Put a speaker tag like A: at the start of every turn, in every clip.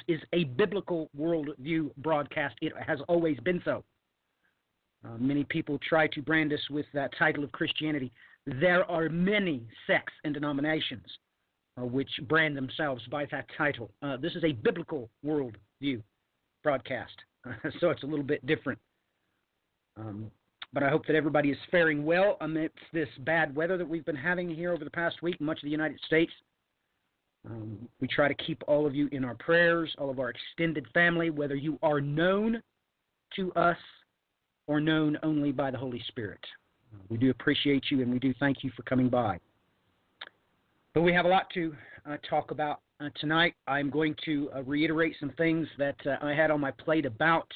A: is a biblical worldview broadcast. It has always been so. Many people try to brand us with that title of Christianity. There are many sects and denominations which brand themselves by that title. This is a biblical worldview broadcast, so it's a little bit different. But I hope that everybody is faring well amidst this bad weather that we've been having here over the past week in much of the United States. We try to keep all of you in our prayers, all of our extended family, whether you are known to us or known only by the Holy Spirit. We do appreciate you, and we do thank you for coming by. But we have a lot to talk about tonight. I'm going to reiterate some things that I had on my plate about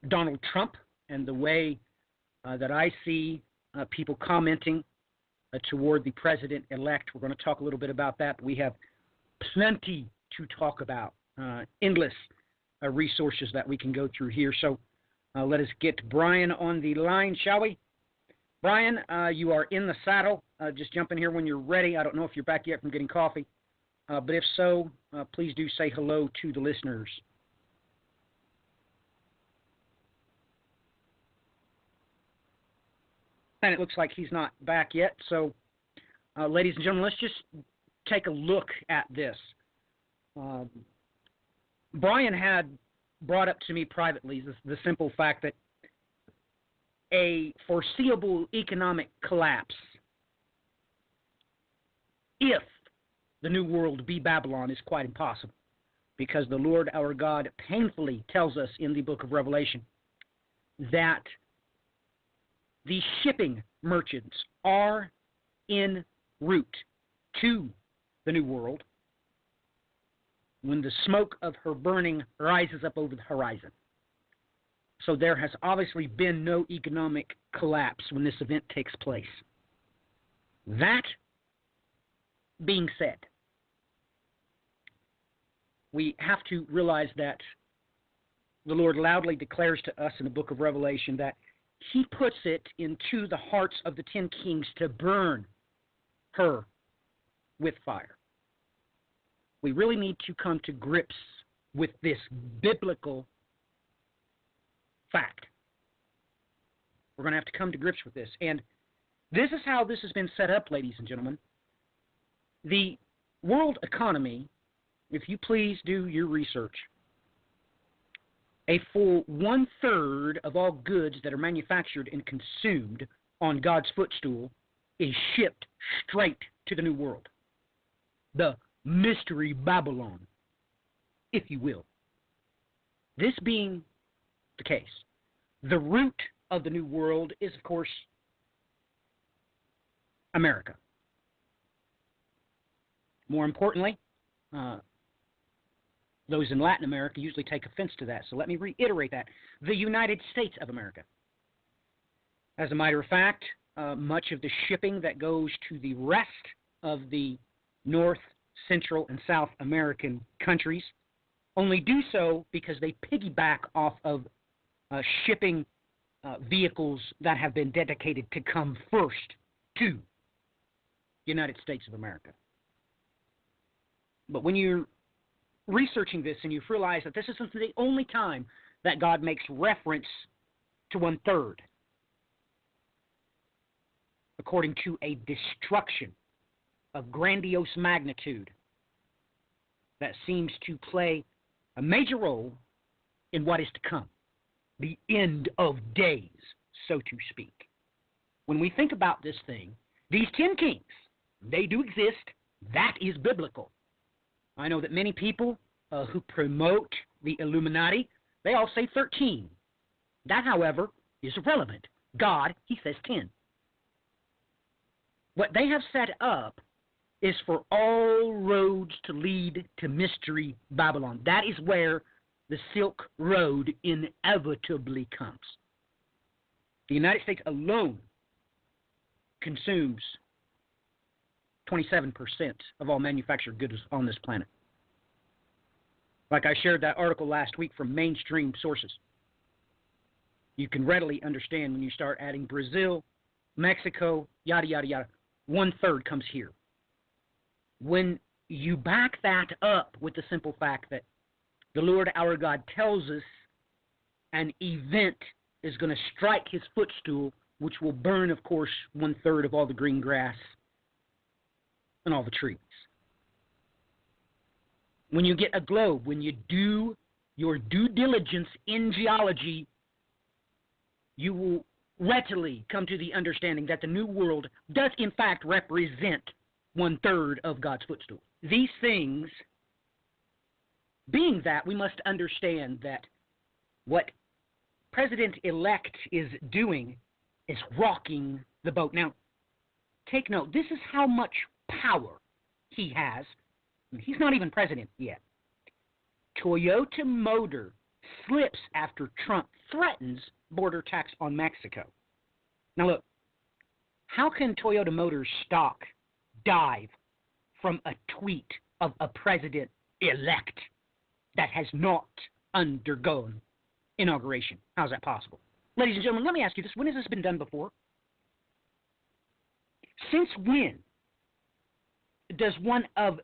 A: Donald Trump and the way that I see people commenting toward the president-elect. We're going to talk a little bit about that. We have plenty to talk about, endless resources that we can go through here. So let us get Brian on the line, shall we? Brian, you are in the saddle. Just jump in here when you're ready. I don't know if you're back yet from getting coffee, but if so, please do say hello to the listeners. And it looks like he's not back yet. So, ladies and gentlemen, let's just take a look at this. Brian had brought up to me privately the simple fact that a foreseeable economic collapse, if the new world be Babylon, is quite impossible, because the Lord our God painfully tells us in the book of Revelation that the shipping merchants are en route to the new world when the smoke of her burning rises up over the horizon. So there has obviously been no economic collapse when this event takes place. That being said, we have to realize that the Lord loudly declares to us in the book of Revelation that He puts it into the hearts of the 10 kings to burn her with fire. We really need to come to grips with this biblical fact. We're going to have to come to grips with this. And this is how this has been set up, ladies and gentlemen. The world economy, if you please do your research, a full 1/3 of all goods that are manufactured and consumed on God's footstool is shipped straight to the new world. The mystery Babylon, if you will. This being the case, the root of the new world is, of course, America. More importantly, those in Latin America usually take offense to that, so let me reiterate that. The United States of America. As a matter of fact, much of the shipping that goes to the rest of the North, Central, and South American countries only do so because they piggyback off of shipping vehicles that have been dedicated to come first to the United States of America. But when you're researching this and you've realized that this isn't the only time that God makes reference to 1/3, according to a destruction of grandiose magnitude that seems to play a major role in what is to come, the end of days, so to speak. When we think about this thing, these 10 kings, they do exist. That is biblical. I know that many people who promote the Illuminati, they all say 13. That, however, is irrelevant. God, He says 10. What they have set up is for all roads to lead to mystery Babylon. That is where the Silk Road inevitably comes. The United States alone consumes 27% of all manufactured goods on this planet. Like I shared that article last week from mainstream sources. You can readily understand when you start adding Brazil, Mexico, yada, yada, yada. 1/3 comes here. When you back that up with the simple fact that the Lord our God tells us an event is going to strike his footstool, which will burn, of course, 1/3 of all the green grass and all the trees. When you get a globe, when you do your due diligence in geology, you will readily come to the understanding that the New World does, in fact, represent 1/3 of God's footstool. These things, being that, we must understand that what President-elect is doing is rocking the boat. Now, take note, this is how much power he has. He's not even president yet. Toyota Motor slips after Trump threatens border tax on Mexico. Now look, how can Toyota Motors stock dive from a tweet of a president-elect that has not undergone inauguration? How's that possible? Ladies and gentlemen, let me ask you this. When has this been done before? Since when does one of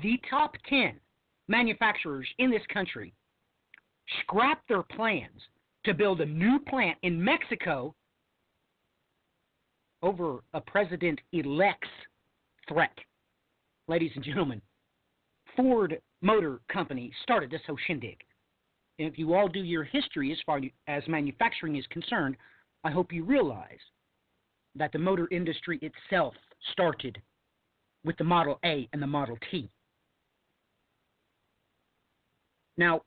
A: the top 10 manufacturers in this country scrap their plans to build a new plant in Mexico over a president-elect's threat? Ladies and gentlemen, Ford Motor Company started this whole shindig. And if you all do your history as far as manufacturing is concerned, I hope you realize that the motor industry itself started with the Model A and the Model T. Now,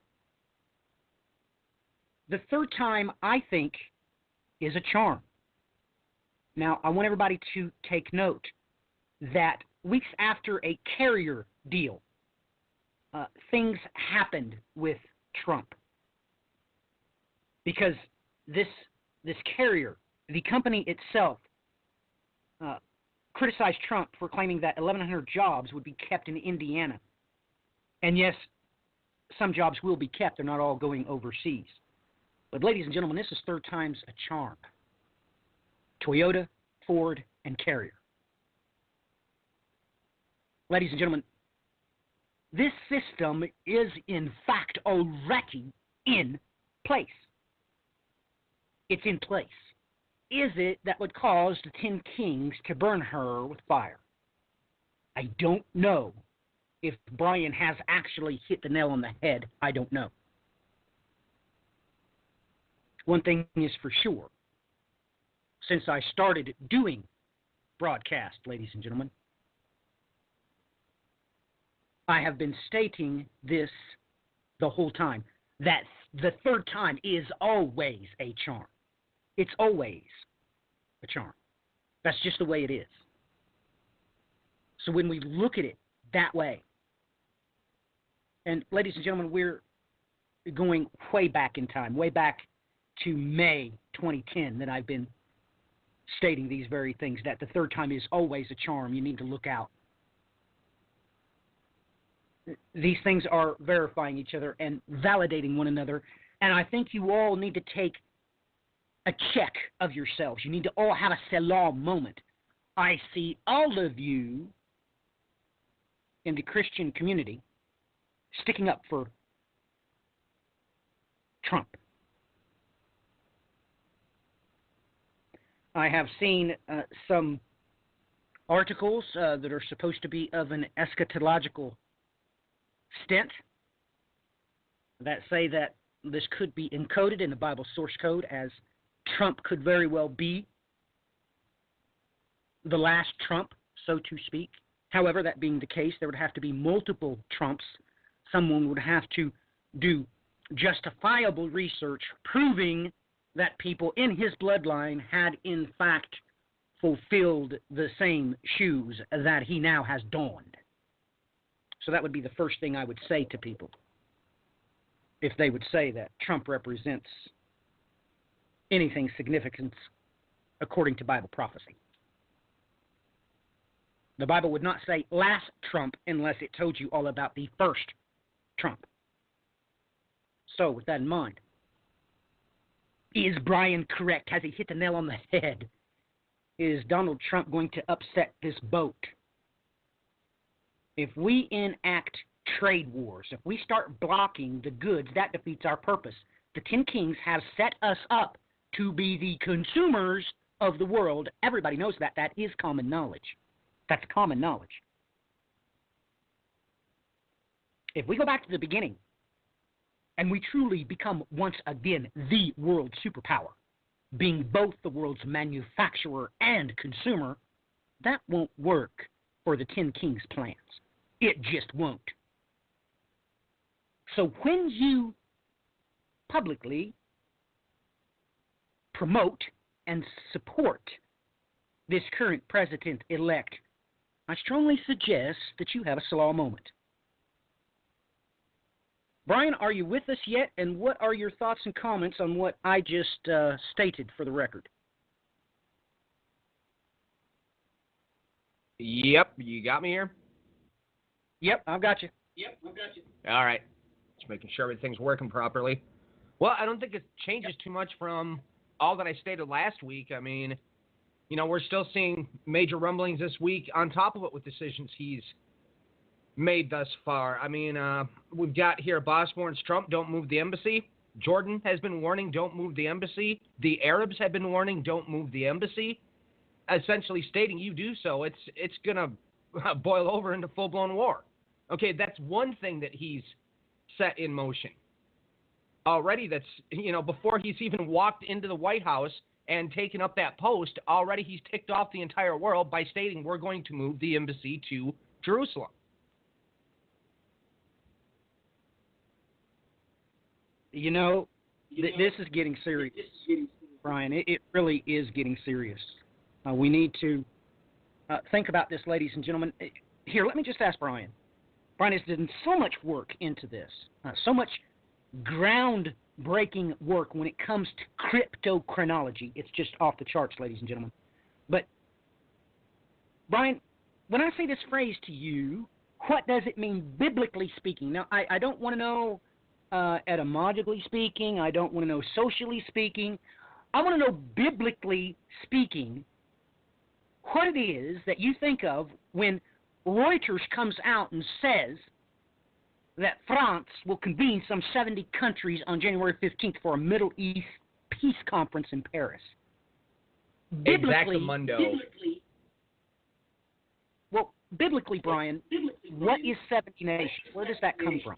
A: the third time, I think, is a charm. Now, I want everybody to take note that weeks after a carrier deal, things happened with Trump. Because this carrier, the company itself, criticized Trump for claiming that 1,100 jobs would be kept in Indiana. And yes, some jobs will be kept. They're not all going overseas. But ladies and gentlemen, this is third time's a charm. Toyota, Ford, and Carrier. Ladies and gentlemen, this system is in fact already in place. It's in place. Is it that would cause the 10 kings to burn her with fire? I don't know. If Brian has actually hit the nail on the head, I don't know. One thing is for sure. Since I started doing broadcast, ladies and gentlemen, I have been stating this the whole time, that the third time is always a charm. It's always a charm. That's just the way it is. So when we look at it that way, and ladies and gentlemen, we're going way back in time, way back to May 2010 that I've been stating these very things, that the third time is always a charm. You need to look out. These things are verifying each other and validating one another, and I think you all need to take a check of yourselves. You need to all have a Selah moment. I see all of you in the Christian community sticking up for Trump. I have seen some articles that are supposed to be of an eschatological stint that say that this could be encoded in the Bible source code, as Trump could very well be the last Trump, so to speak. However, that being the case, there would have to be multiple Trumps. Someone would have to do justifiable research proving that people in his bloodline had in fact fulfilled the same shoes that he now has donned. So that would be the first thing I would say to people if they would say that Trump represents anything significant according to Bible prophecy. The Bible would not say last Trump unless it told you all about the first Trump. So with that in mind, is Brian correct? Has he hit the nail on the head? Is Donald Trump going to upset this boat? if we enact trade wars, if we start blocking the goods, that defeats our purpose. The 10 Kings have set us up to be the consumers of the world. Everybody knows that. That is common knowledge. That's common knowledge. If we go back to the beginning and we truly become once again the world superpower, being both the world's manufacturer and consumer, that won't work for the 10 Kings' plans. It just won't. So when you publicly promote and support this current president-elect, I strongly suggest that you have a slow moment. Brian, are you with us yet? And what are your thoughts and comments on what I just stated for the record?
B: Yep, you got me here?
A: Yep, I've got you.
B: All right. Just making sure everything's working properly. Well, I don't think it changes too much from all that I stated last week. I mean, we're still seeing major rumblings this week on top of it with decisions he's made thus far. I mean, we've got here boss warns Trump, don't move the embassy. Jordan has been warning, don't move the embassy. The Arabs have been warning, don't move the embassy. Essentially stating, you do so, it's going to boil over into full-blown war. Okay, that's one thing that he's set in motion. Already that's, before he's even walked into the White House and taken up that post, already he's ticked off the entire world by stating we're going to move the embassy to Jerusalem.
A: This is getting serious, Brian. It really is getting serious. We need to think about this, ladies and gentlemen. Here, let me just ask Brian. Brian has done so much work into this, so much groundbreaking work when it comes to cryptochronology. It's just off the charts, ladies and gentlemen. But, Brian, when I say this phrase to you, what does it mean biblically speaking? Now, I don't want to know etymologically speaking. I don't want to know socially speaking. I want to know biblically speaking what it is that you think of when Reuters comes out and says that France will convene some 70 countries on January 15th for a Middle East peace conference in Paris.
B: Exactamundo.
A: Biblically, Brian, what is 70 nations? Where does that come from?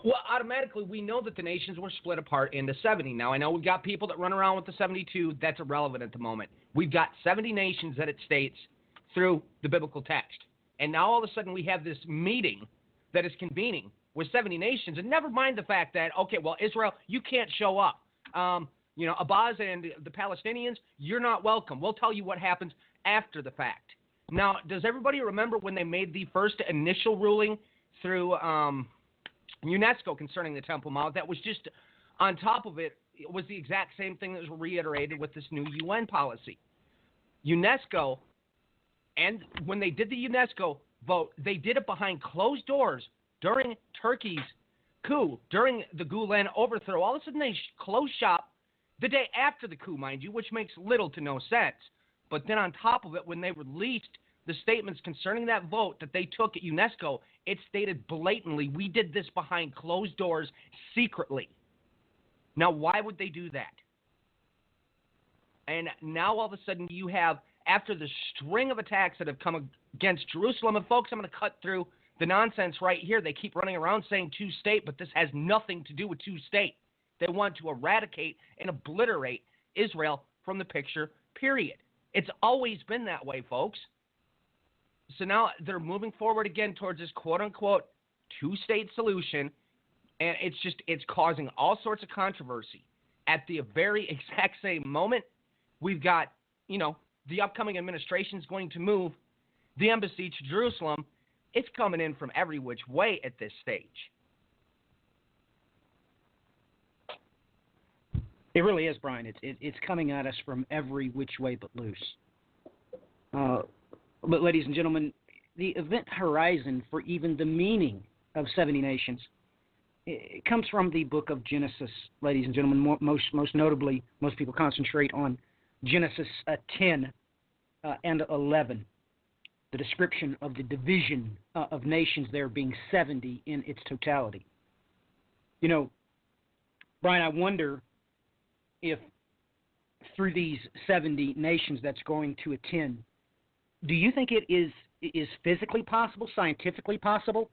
B: Well, automatically, we know that the nations were split apart into 70. Now, I know we've got people that run around with the 72. That's irrelevant at the moment. We've got 70 nations that it states through the biblical text. And now, all of a sudden, we have this meeting that is convening with 70 nations. And never mind the fact that, okay, well, Israel, you can't show up. Abbas and the Palestinians, you're not welcome. We'll tell you what happens after the fact. Now, does everybody remember when they made the first initial ruling through UNESCO concerning the Temple Mount? That was just on top of it. It was the exact same thing that was reiterated with this new UN policy. UNESCO, and when they did the UNESCO vote, they did it behind closed doors during Turkey's coup, during the Gulen overthrow. All of a sudden, they closed shop the day after the coup, mind you, which makes little to no sense. But then on top of it, when they released the statements concerning that vote that they took at UNESCO, it stated blatantly, we did this behind closed doors secretly. Now, why would they do that? And now all of a sudden you have, after the string of attacks that have come against Jerusalem, and folks, I'm going to cut through the nonsense right here. They keep running around saying two-state, but this has nothing to do with two-state. They want to eradicate and obliterate Israel from the picture, period. It's always been that way, folks. So now they're moving forward again towards this quote-unquote two-state solution, and it's causing all sorts of controversy. At the very exact same moment, we've got, the upcoming administration is going to move the embassy to Jerusalem. It's coming in from every which way at this stage.
A: It really is, Brian. It's coming at us from every which way but loose. But, ladies and gentlemen, the event horizon for even the meaning of 70 nations, it comes from the book of Genesis, ladies and gentlemen. Most notably, most people concentrate on Genesis 10 and 11. the description of the division of nations there being 70 in its totality. You know, Brian, I wonder if through these 70 nations that's going to attend, do you think it is physically possible, scientifically possible,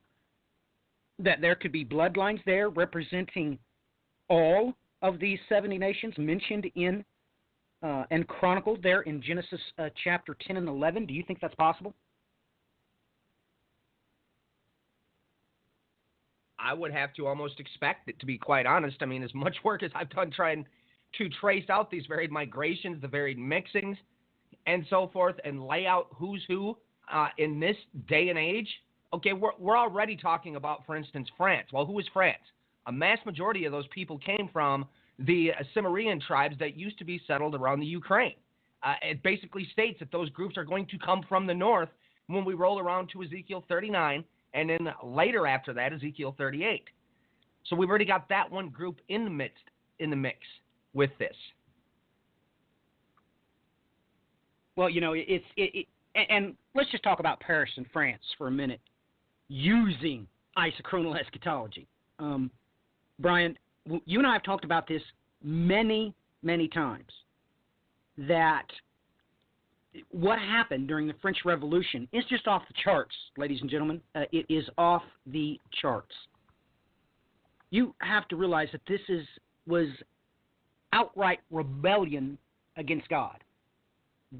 A: that there could be bloodlines there representing all of these 70 nations mentioned in and chronicled there in Genesis chapter 10 and 11? Do you think that's possible?
B: I would have to almost expect it, to be quite honest. I mean, as much work as I've done trying to trace out these varied migrations, the varied mixings, and so forth, and lay out who's who in this day and age. Okay, we're already talking about, for instance, France. Well, who is France? A mass majority of those people came from the Cimmerian tribes that used to be settled around the Ukraine. It basically states that those groups are going to come from the north when we roll around to Ezekiel 39, and then later after that, Ezekiel 38. So we've already got that one group in the mix with this.
A: Well, you know, and let's just talk about Paris and France for a minute, using isochronal eschatology. Brian, you and I have talked about this many, many times, that what happened during the French Revolution is just off the charts, ladies and gentlemen. It is off the charts. You have to realize that this was outright rebellion against God.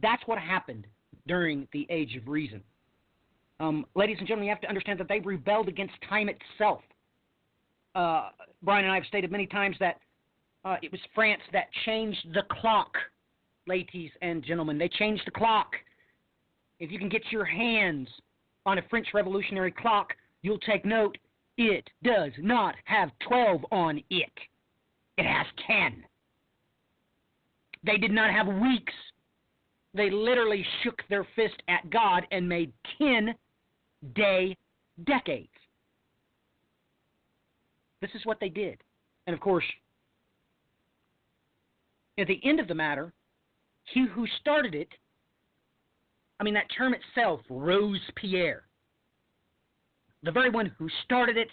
A: That's what happened during the Age of Reason. Ladies and gentlemen, you have to understand that they rebelled against time itself. Brian and I have stated many times that it was France that changed the clock, ladies and gentlemen. They changed the clock. If you can get your hands on a French revolutionary clock, you'll take note, it does not have 12 on it. It has 10. They did not have weeks. They literally shook their fist at God and made 10-day decades. This is what they did. And of course, at the end of the matter, he who started it, I mean, that term itself, Robespierre, the very one who started it,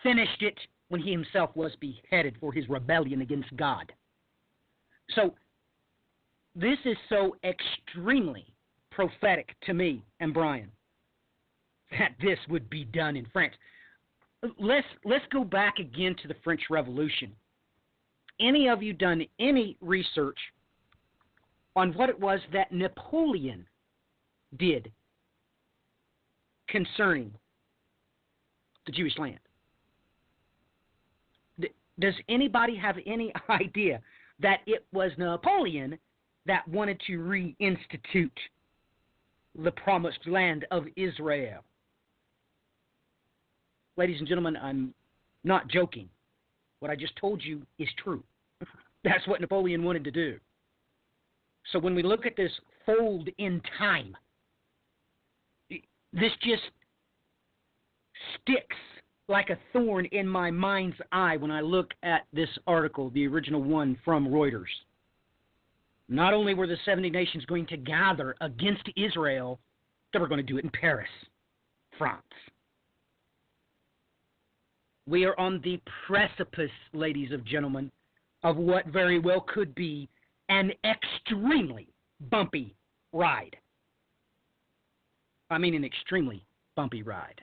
A: finished it when he himself was beheaded for his rebellion against God. So, this is so extremely prophetic to me and Brian that this would be done in France. Let's go back again to the French Revolution. Any of you done any research on what it was that Napoleon did concerning the Jewish land? Does anybody have any idea that it was Napoleon that wanted to reinstitute the promised land of Israel? Ladies and gentlemen, I'm not joking. What I just told you is true. That's what Napoleon wanted to do. So when we look at this fold in time, this just sticks like a thorn in my mind's eye when I look at this article, the original one from Reuters. Not only were the 70 nations going to gather against Israel, they were going to do it in Paris, France. We are on the precipice, ladies and gentlemen, of what very well could be an extremely bumpy ride. I mean, an extremely bumpy ride.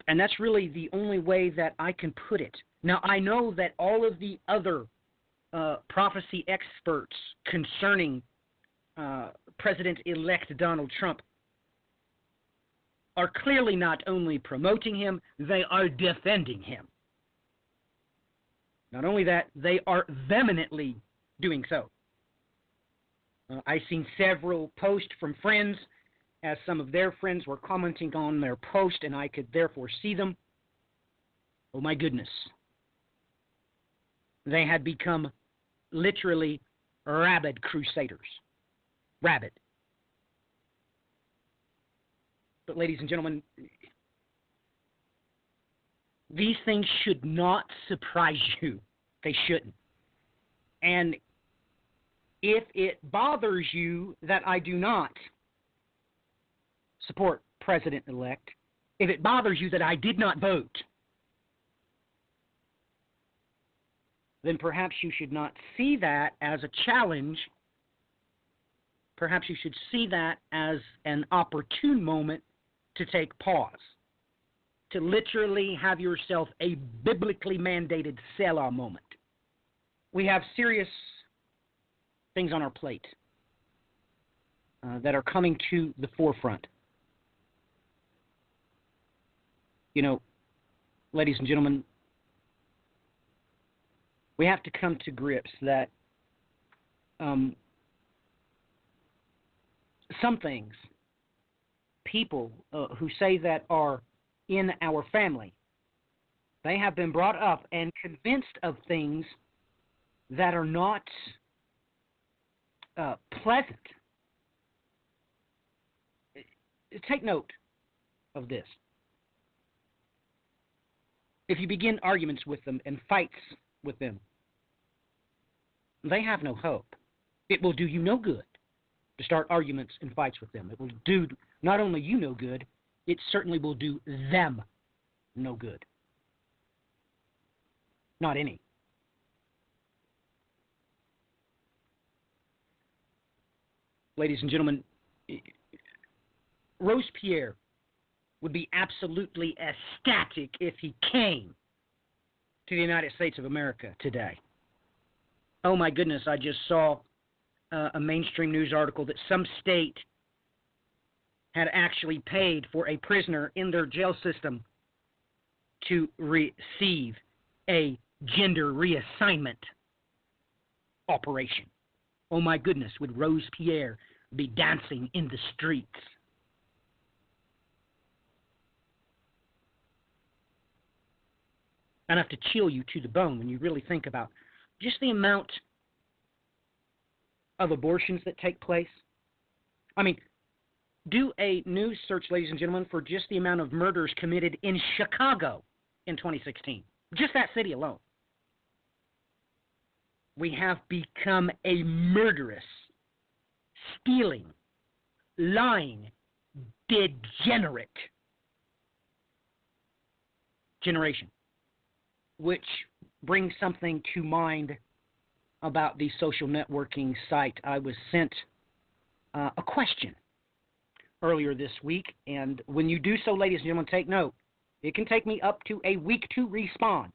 A: And that's really the only way that I can put it. Now, I know that all of the other prophecy experts concerning President-elect Donald Trump are clearly not only promoting him, they are defending him. Not only that, they are vehemently doing so. I've seen several posts from friends as some of their friends were commenting on their post, and I could therefore see them. Oh my goodness. They had become literally rabid crusaders. Rabid. But ladies and gentlemen, these things should not surprise you. They shouldn't. And if it bothers you that I do not support President-elect, if it bothers you that I did not vote, then perhaps you should not see that as a challenge. Perhaps you should see that as an opportune moment to take pause, to literally have yourself a biblically mandated Selah moment. We have serious things on our plate that are coming to the forefront. You know, ladies and gentlemen, we have to come to grips that some things, people who say that are in our family, they have been brought up and convinced of things that are not pleasant. Take note of this. If you begin arguments with them and fights with them, they have no hope. It will do you no good to start arguments and fights with them. It will do not only you no good, it certainly will do them no good. Not any. Ladies and gentlemen, Robespierre would be absolutely ecstatic if he came to the United States of America today. Oh my goodness, I just saw a mainstream news article that some state had actually paid for a prisoner in their jail system to receive a gender reassignment operation. Oh my goodness, would Robespierre be dancing in the streets? Enough to chill you to the bone when you really think about just the amount of abortions that take place. I mean, do a news search, ladies and gentlemen, for just the amount of murders committed in Chicago in 2016. Just that city alone. We have become a murderous, stealing, lying, degenerate generation. Which brings something to mind about the social networking site. I was sent a question earlier this week, and when you do so, ladies and gentlemen, take note. It can take me up to a week to respond.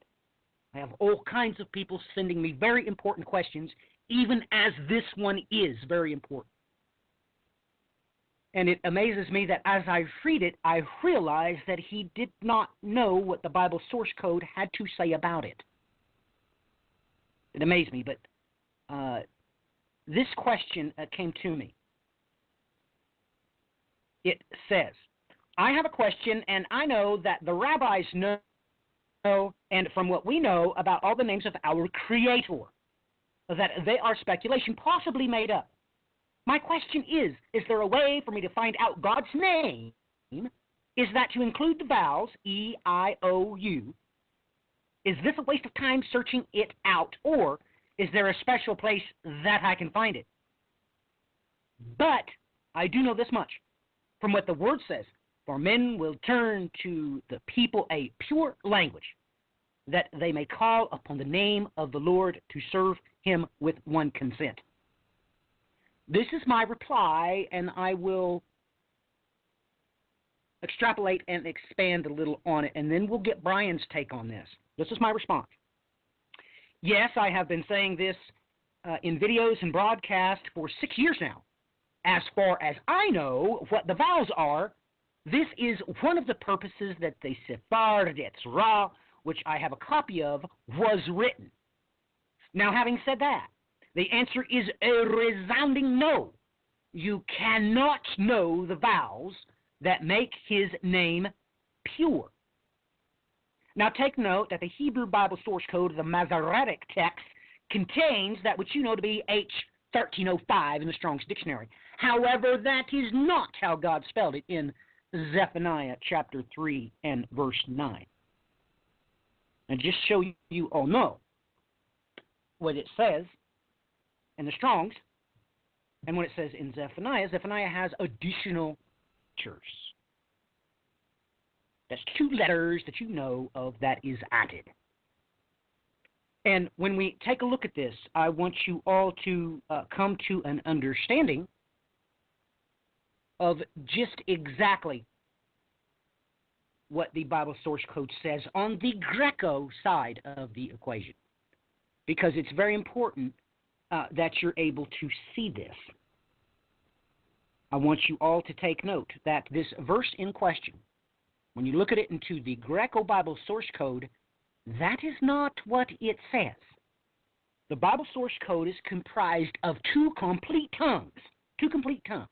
A: I have all kinds of people sending me very important questions, even as this one is very important. And it amazes me that as I read it, I realize that he did not know what the Bible source code had to say about it. It amazed me, but this question came to me. It says, I have a question, and I know that the rabbis know, and from what we know about all the names of our Creator, that they are speculation, possibly made up. My question is there a way for me to find out God's name? Is that to include the vowels, E-I-O-U? Is this a waste of time searching it out, or is there a special place that I can find it? But I do know this much. From what the Word says, for men will turn to the people a pure language, that they may call upon the name of the Lord to serve him with one consent. This is my reply, and I will extrapolate and expand a little on it, and then we'll get Brian's take on this. This is my response. Yes, I have been saying this in videos and broadcasts for 6 years now. As far as I know what the vowels are, this is one of the purposes that the Sefer Yetzirah, which I have a copy of, was written. Now, having said that, the answer is a resounding no. You cannot know the vowels that make his name pure. Now take note that the Hebrew Bible source code, the Masoretic text, contains that which you know to be H1305 in the Strong's Dictionary. However, that is not how God spelled it in Zephaniah chapter 3 and verse 9. And just so you all know what it says, and the Strongs. And when it says in Zephaniah, Zephaniah has additional letters. That's 2 letters that you know of that is added. And when we take a look at this, I want you all to come to an understanding of just exactly what the Bible source code says on the Greco side of the equation, because it's very important that you're able to see this. I want you all to take note that this verse in question, when you look at it into the Greco Bible source code, that is not what it says. The Bible source code is comprised of 2 complete tongues. 2 complete tongues.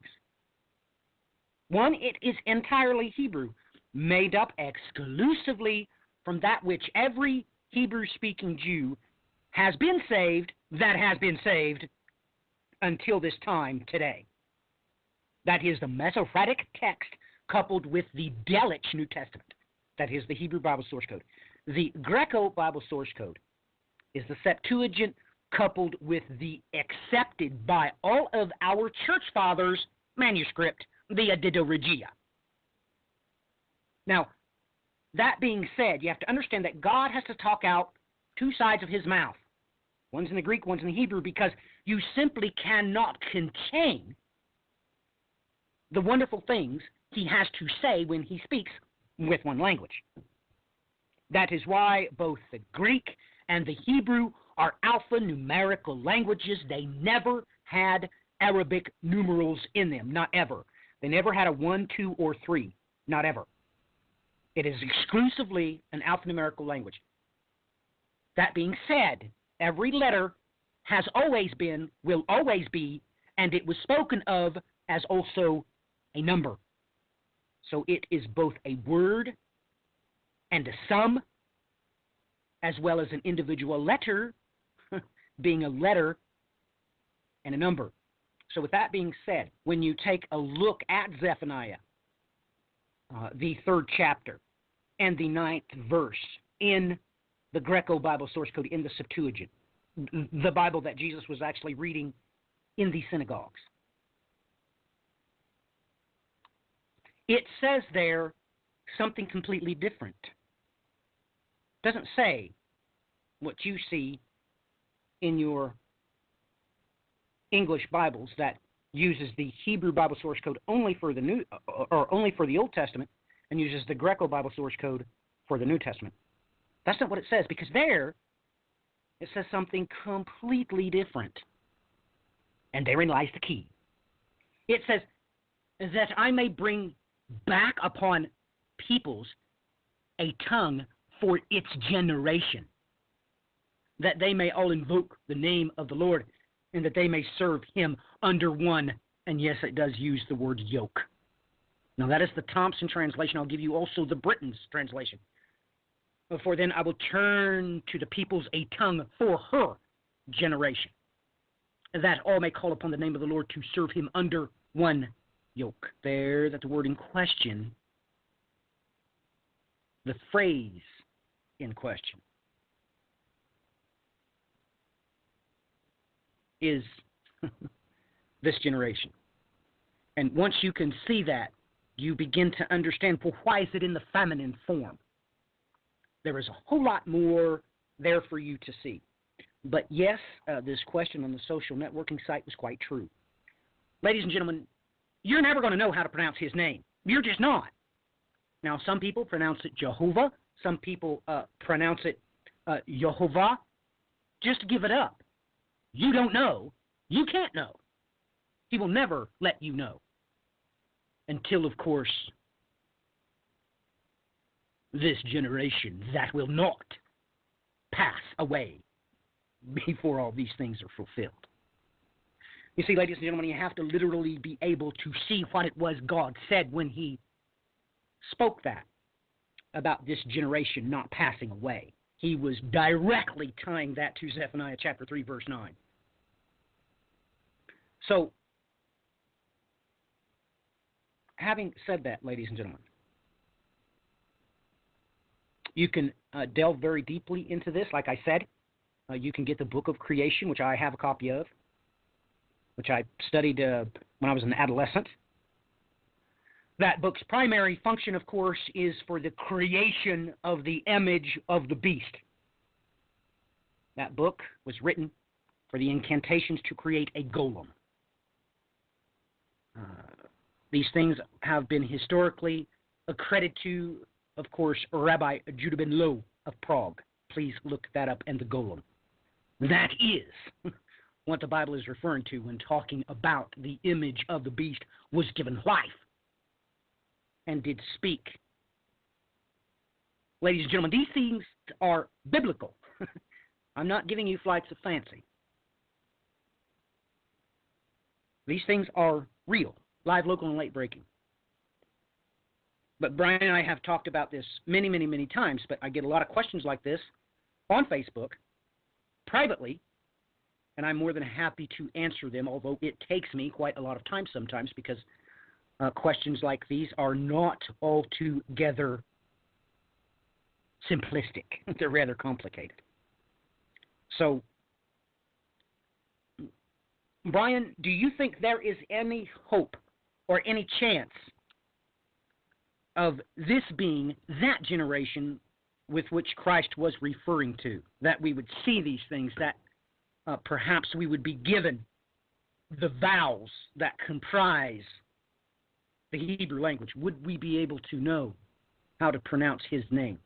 A: One, it is entirely Hebrew, made up exclusively from that which every Hebrew-speaking Jew has been saved, that has been saved until this time today. That is the Masoretic text coupled with the Delitzsch New Testament. That is the Hebrew Bible source code. The Greco Bible source code is the Septuagint coupled with the accepted by all of our church fathers manuscript, the Edita Regia. Now, that being said, you have to understand that God has to talk out 2 sides of his mouth. One's in the Greek, one's in the Hebrew, because you simply cannot contain the wonderful things he has to say when he speaks with one language. That is why both the Greek and the Hebrew are alphanumerical languages. They never had Arabic numerals in them, not ever. They never had a 1, 2, or 3, not ever. It is exclusively an alphanumerical language. That being said, every letter has always been, will always be, and it was spoken of as also a number. So it is both a word and a sum, as well as an individual letter, being a letter and a number. So with that being said, when you take a look at Zephaniah, the 3rd chapter and the 9th verse in the Greco Bible source code, in the Septuagint, the Bible that Jesus was actually reading in the synagogues, it says there something completely different. It doesn't say what you see in your English Bibles that uses the Hebrew Bible source code only for the New, or only for the Old Testament, and uses the Greco Bible source code for the New Testament. That's not what it says, because there it says something completely different. And therein lies the key. It says that I may bring back upon peoples a tongue for its generation, that they may all invoke the name of the Lord, and that they may serve him under one. And yes, it does use the word yoke. Now that is the Thompson translation. I'll give you also the Britain's translation. For then I will turn to the peoples a tongue for her generation, that all may call upon the name of the Lord to serve him under one yoke. There, that the word in question, the phrase in question, is this generation. And once you can see that, you begin to understand, well, why is it in the feminine form? There is a whole lot more there for you to see. But yes, this question on the social networking site was quite true. Ladies and gentlemen, you're never going to know how to pronounce his name. You're just not. Now, some people pronounce it Jehovah. Some people pronounce it Yehovah. Just give it up. You don't know. You can't know. He will never let you know. Until, of course, this generation that will not pass away before all these things are fulfilled. You see, ladies and gentlemen, you have to literally be able to see what it was God said when he spoke that about this generation not passing away. He was directly tying that to Zephaniah chapter 3, verse 9. So, having said that, ladies and gentlemen, you can delve very deeply into this. Like I said, you can get the Book of Creation, which I have a copy of. which I studied when I was an adolescent. That book's primary function, of course, is for the creation of the image of the beast. That book was written for the incantations to create a golem. These things have been historically accredited to, of course, Rabbi Judah ben Lo of Prague. Please look that up, and the golem. That is what the Bible is referring to when talking about the image of the beast was given life and did speak. Ladies and gentlemen, these things are biblical. I'm not giving you flights of fancy. These things are real, live, local, and late breaking. But Brian and I have talked about this many, many, many times, but I get a lot of questions like this on Facebook, privately, and I'm more than happy to answer them, although it takes me quite a lot of time sometimes because questions like these are not altogether simplistic. They're rather complicated. So, Brian, do you think there is any hope or any chance of this being that generation with which Christ was referring to, that we would see these things, that perhaps we would be given the vowels that comprise the Hebrew language? Would we be able to know how to pronounce his name?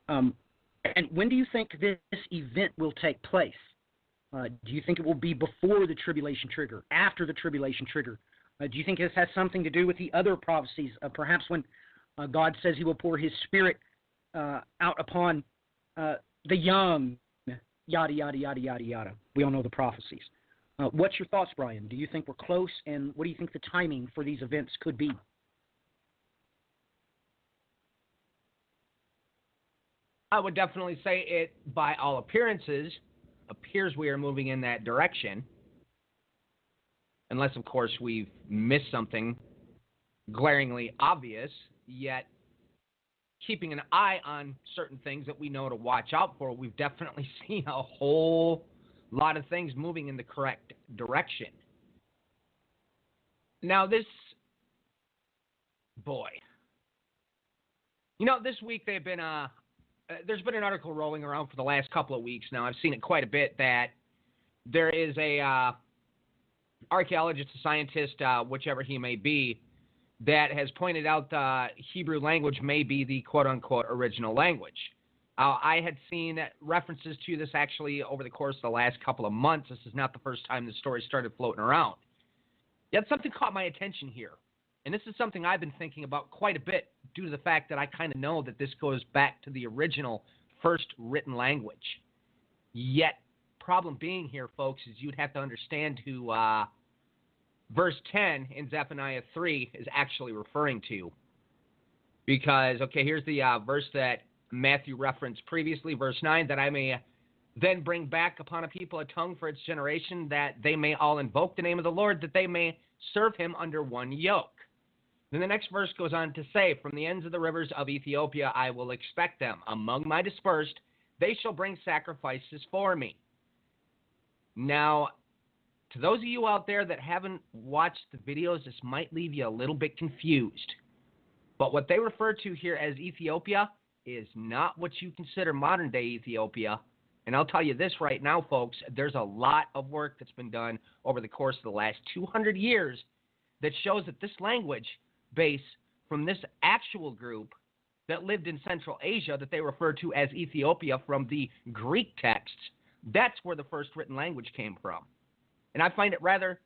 A: And when do you think this event will take place? Do you think it will be before the tribulation trigger, after the tribulation trigger? Do you think this has something to do with the other prophecies, perhaps when God says he will pour his spirit out upon the young, yada, yada, yada, yada, yada? We all know the prophecies. What's your thoughts, Brian? Do you think we're close, and what do you think the timing for these events could be?
B: I would definitely say it, by all appearances, appears we are moving in that direction. Unless, of course, we've missed something glaringly obvious, yet keeping an eye on certain things that we know to watch out for, we've definitely seen a whole lot of things moving in the correct direction. Now, this week there's been an article rolling around for the last couple of weeks now. I've seen it quite a bit, that there is a archaeologist, a scientist, whichever he may be, that has pointed out the Hebrew language may be the quote-unquote original language. I had seen references to this actually over the course of the last couple of months. This is not the first time this story started floating around. Yet something caught my attention here. And this is something I've been thinking about quite a bit due to the fact that I kind of know that this goes back to the original first written language. Yet, problem being here, folks, is you'd have to understand who verse 10 in Zephaniah 3 is actually referring to. Because, okay, here's the verse that Matthew referenced previously, verse 9, that I may then bring back upon a people a tongue for its generation, that they may all invoke the name of the Lord, that they may serve him under one yoke. Then the next verse goes on to say, from the ends of the rivers of Ethiopia I will expect them. Among my dispersed, they shall bring sacrifices for me. Now, to those of you out there that haven't watched the videos, this might leave you a little bit confused. But what they refer to here as Ethiopia is not what you consider modern-day Ethiopia. And I'll tell you this right now, folks, there's a lot of work that's been done over the course of the last 200 years that shows that this language base from this actual group that lived in Central Asia that they refer to as Ethiopia from the Greek texts, that's where the first written language came from. And I find it rather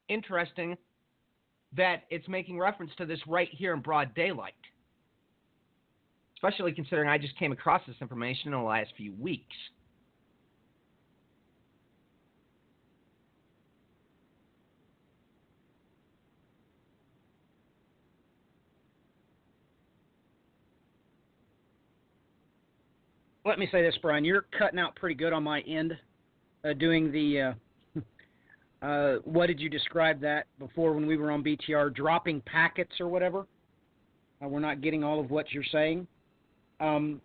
B: interesting that it's making reference to this right here in broad daylight, especially considering I just came across this information in the last few weeks.
A: Let me say this, Brian. You're cutting out pretty good on my end, doing the, what did you describe that before when we were on BTR, dropping packets or whatever? We're not getting all of what you're saying. And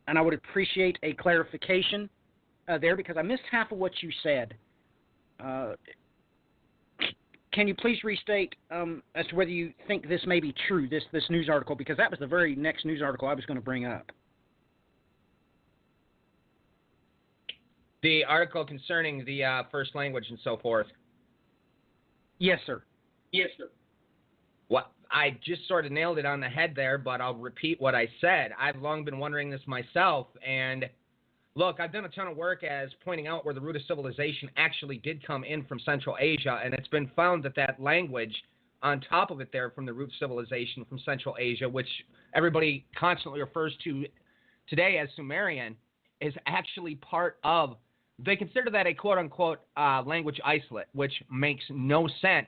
A: I would appreciate a clarification there because I missed half of what you said. can you please restate as to whether you think this may be true, this news article, because that was the very next news article I was going to bring up.
B: The article concerning the first language and so forth.
A: Yes, sir.
B: Yes, sir. What I just sort of nailed it on the head there, but I'll repeat what I said. I've long been wondering this myself, and look, I've done a ton of work as pointing out where the root of civilization actually did come in from Central Asia, and it's been found that that language on top of it there from the root of civilization from Central Asia, which everybody constantly refers to today as Sumerian, is actually part of, they consider that a quote-unquote language isolate, which makes no sense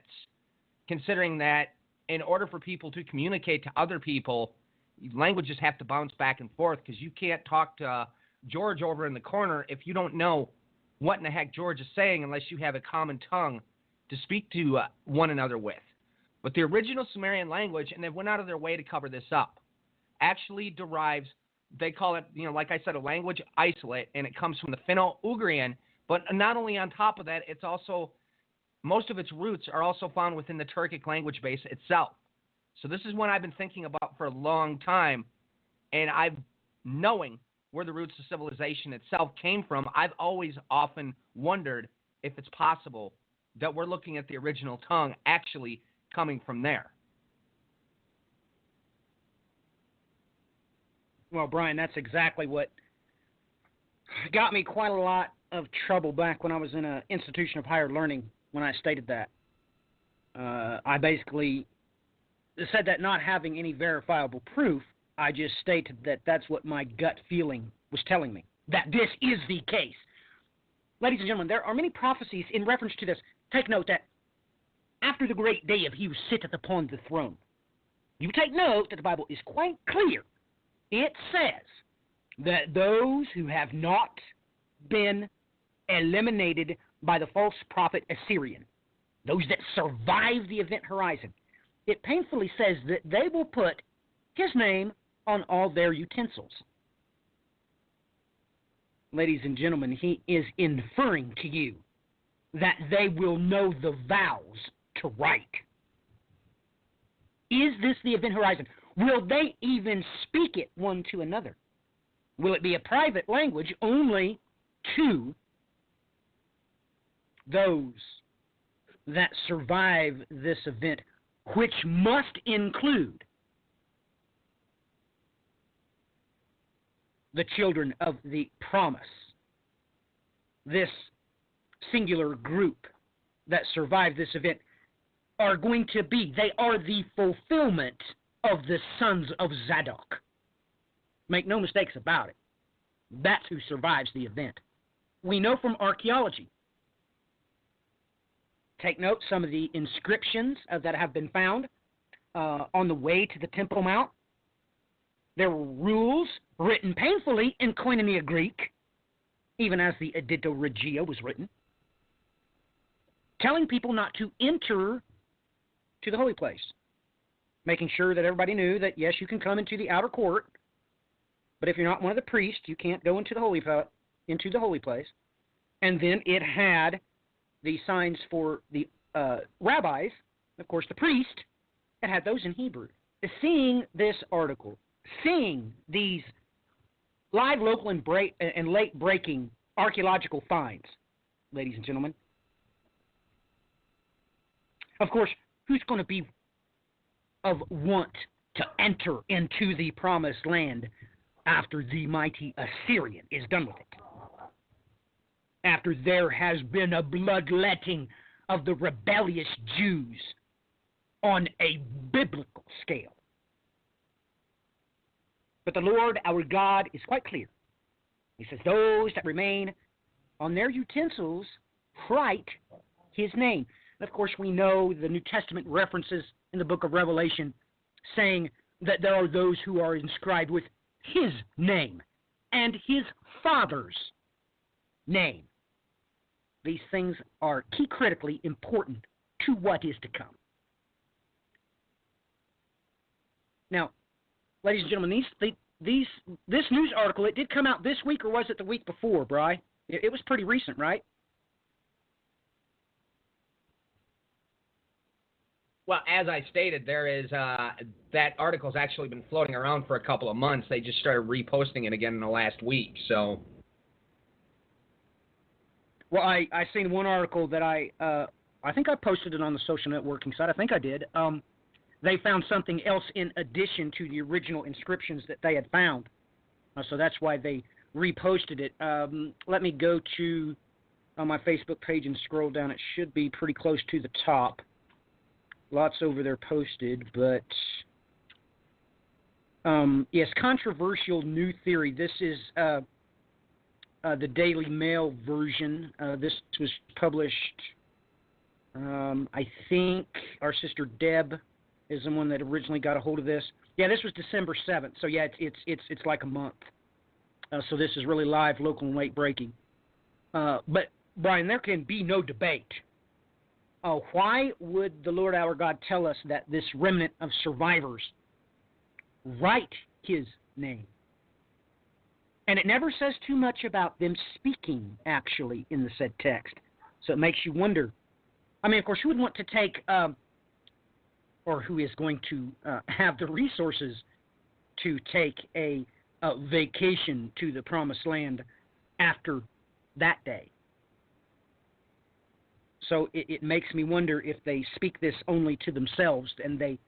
B: considering that in order for people to communicate to other people, languages have to bounce back and forth because you can't talk to George over in the corner if you don't know what in the heck George is saying unless you have a common tongue to speak to one another with. But the original Sumerian language, and they went out of their way to cover this up, actually derives, they call it, like I said, a language isolate, and it comes from the Finno-Ugrian. But not only on top of that, it's also, most of its roots are also found within the Turkic language base itself. So this is one I've been thinking about for a long time, and knowing where the roots of civilization itself came from, I've always often wondered if it's possible that we're looking at the original tongue actually coming from there.
A: Well, Brian, that's exactly what got me quite a lot of trouble back when I was in an institution of higher learning when I stated that. I basically said that not having any verifiable proof, I just stated that that's what my gut feeling was telling me, that this is the case. Ladies and gentlemen, there are many prophecies in reference to this. Take note that after the great day of he who sitteth upon the throne, you take note that the Bible is quite clear. It says that those who have not been eliminated by the false prophet Assyrian, those that survive the event horizon, it painfully says that they will put his name on all their utensils. Ladies and gentlemen, he is inferring to you that they will know the vows to write. Is this the event horizon? Will they even speak it one to another? Will it be a private language only to those that survive this event, which must include the children of the promise, this singular group that survived this event, are going to be, they are the fulfillment of the sons of Zadok. Make no mistakes about it. That's who survives the event. We know from archaeology. Take note, some of the inscriptions that have been found on the way to the Temple Mount. There were rules written painfully in Koinonia Greek, even as the Editto Regia was written, telling people not to enter to the holy place, making sure that everybody knew that, yes, you can come into the outer court, but if you're not one of the priests, you can't go into the holy place. And then it had the signs for the rabbis, of course, the priest, it had those in Hebrew. Seeing this article, seeing these live, local, and late-breaking archaeological finds, ladies and gentlemen, of course, who's going to be of want to enter into the promised land after the mighty Assyrian is done with it? After there has been a bloodletting of the rebellious Jews on a biblical scale. But the Lord our God is quite clear. He says, those that remain on their utensils write his name. And of course, we know the New Testament references in the book of Revelation saying that there are those who are inscribed with his name and his Father's name. These things are key critically important to what is to come. Now, ladies and gentlemen, this news article, it did come out this week, or was it the week before, Bri? It was pretty recent, right?
B: Well, as I stated, there is that article's actually been floating around for a couple of months. They just started reposting it again in the last week. So,
A: well, I seen one article that I think I posted it on the social networking site. I think I did. They found something else in addition to the original inscriptions that they had found. So that's why they reposted it. Let me go to my Facebook page and scroll down. It should be pretty close to the top. Lots over there posted, but yes, controversial new theory. This is the Daily Mail version. This was published, I think our sister Deb is the one that originally got a hold of this. Yeah, this was December 7th. So yeah, it's like a month. So this is really live, local, and late breaking. But Brian, there can be no debate. Why would the Lord our God tell us that this remnant of survivors write His name? And it never says too much about them speaking, actually, in the said text. So it makes you wonder. I mean, of course, who would want to take, or who is going to have the resources to take a vacation to the Promised Land after that day? So it makes me wonder if they speak this only to themselves, and they,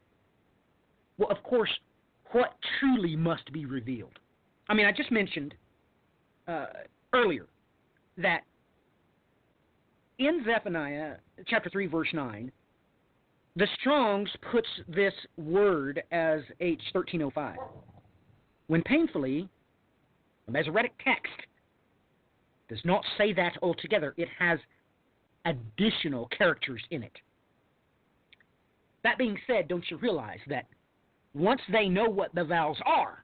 A: well, of course, what truly must be revealed. I mean, I just mentioned earlier that in Zephaniah chapter 3, verse 9, the Strong's puts this word as H1305, when painfully, the Masoretic text does not say that altogether. It has additional characters in it. That being said, don't you realize that once they know what the vows are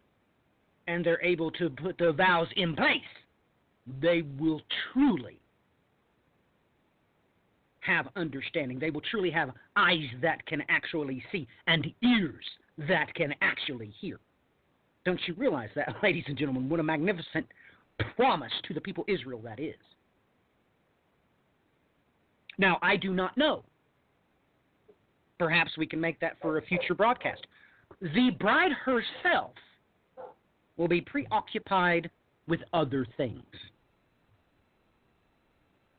A: and they're able to put the vows in place, they will truly have understanding. They will truly have eyes that can actually see and ears that can actually hear. Don't you realize that, ladies and gentlemen? What a magnificent promise to the people of Israel that is. Now, I do not know. Perhaps we can make that for a future broadcast. The bride herself will be preoccupied with other things.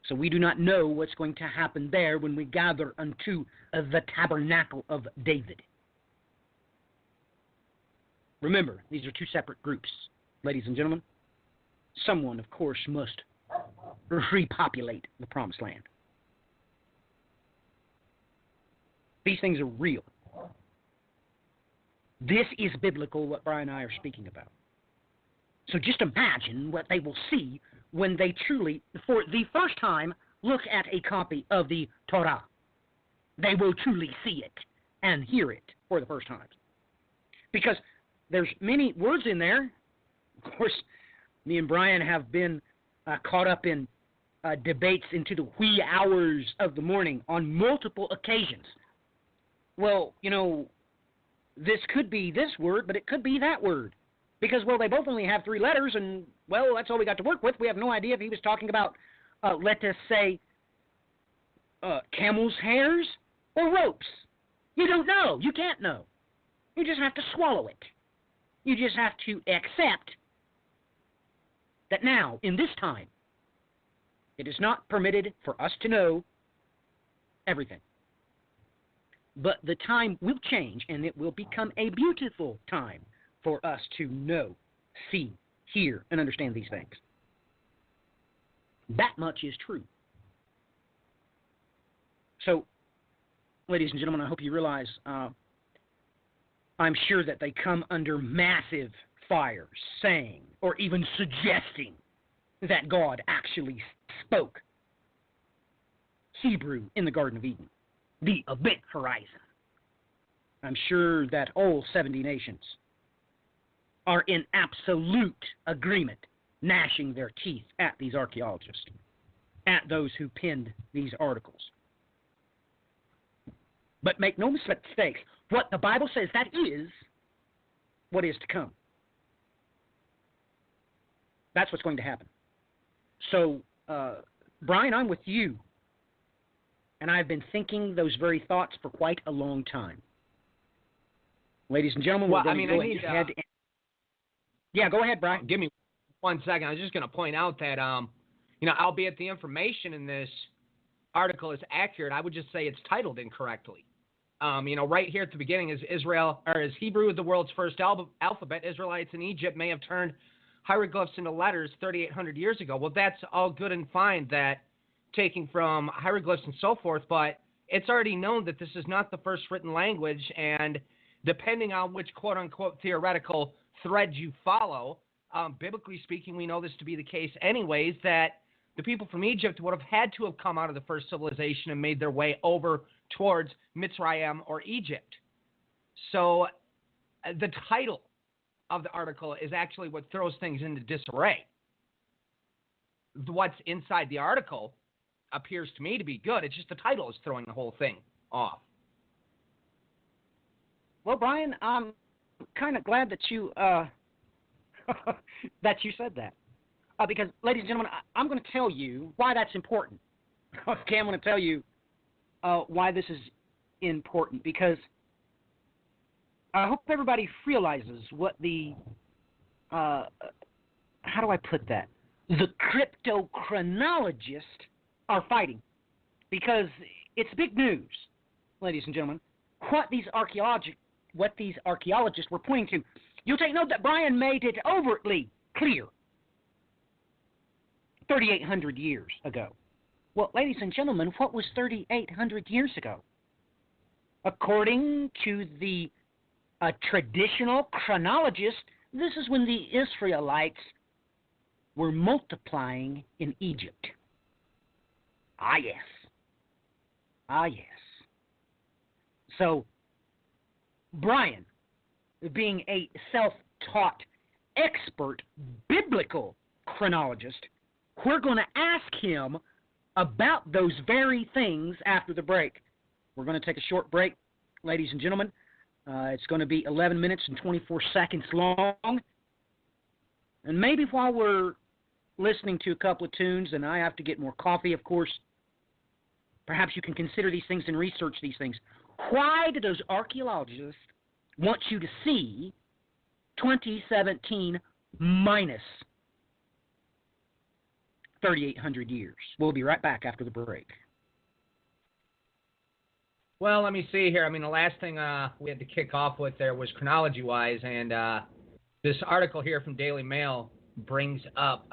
A: So we do not know what's going to happen there when we gather unto the tabernacle of David. Remember, these are two separate groups, ladies and gentlemen. Someone, of course, must repopulate the Promised Land. These things are real. This is biblical, what Brian and I are speaking about. So just imagine what they will see when they truly, for the first time, look at a copy of the Torah. They will truly see it and hear it for the first time. Because there's many words in there. Of course, me and Brian have been caught up in debates into the wee hours of the morning on multiple occasions. Well, you know, this could be this word, but it could be that word. Because, well, they both only have 3 letters, and, well, that's all we got to work with. We have no idea if he was talking about, let us say, camel's hairs or ropes. You don't know. You can't know. You just have to swallow it. You just have to accept that now, in this time, it is not permitted for us to know everything. But the time will change, and it will become a beautiful time for us to know, see, hear, and understand these things. That much is true. So, ladies and gentlemen, I hope you realize I'm sure that they come under massive fire saying or even suggesting that God actually spoke Hebrew in the Garden of Eden, the event horizon. I'm sure that all 70 nations are in absolute agreement, gnashing their teeth at these archaeologists, at those who penned these articles. But make no mistakes, what the Bible says, that is what is to come. That's what's going to happen. So, Brian, I'm with you. And I've been thinking those very thoughts for quite a long time. Ladies and gentlemen, we're going to go ahead and... Yeah, go ahead, Brian.
B: Give me 1 second. I was just going to point out that, albeit the information in this article is accurate, I would just say it's titled incorrectly. Right here at the beginning is Hebrew the world's first alphabet. Israelites in Egypt may have turned hieroglyphs into letters 3,800 years ago. Well, that's all good and fine, that taking from hieroglyphs and so forth, but it's already known that this is not the first written language, and depending on which quote-unquote theoretical thread you follow, biblically speaking, we know this to be the case anyways, that the people from Egypt would have had to have come out of the first civilization and made their way over towards Mitzrayim or Egypt. So the title of the article is actually what throws things into disarray. What's inside the article appears to me to be good. It's just the title is throwing the whole thing off.
A: Well, Brian, I'm kind of glad that you that you said that. Because, ladies and gentlemen, I'm going to tell you why that's important. Okay, I'm going to tell you why this is important, because I hope everybody realizes what the, how do I put that? The cryptochronologists are fighting, because it's big news, ladies and gentlemen, what these archaeologists were pointing to. You'll take note that Brian made it overtly clear 3,800 years ago. Well, ladies and gentlemen, what was 3,800 years ago? According to the traditional chronologist, this is when the Israelites were multiplying in Egypt. Ah, yes. Ah, yes. So, Brian, being a self-taught expert biblical chronologist, we're going to ask him about those very things after the break. We're going to take a short break, ladies and gentlemen. It's going to be 11 minutes and 24 seconds long. And maybe while we're listening to a couple of tunes and I have to get more coffee, of course, perhaps you can consider these things and research these things. Why do those archaeologists want you to see 2017 minus 3,800 years? We'll be right back after the break.
B: Well, let me see here. I mean, the last thing we had to kick off with there was chronology-wise, and this article here from Daily Mail brings up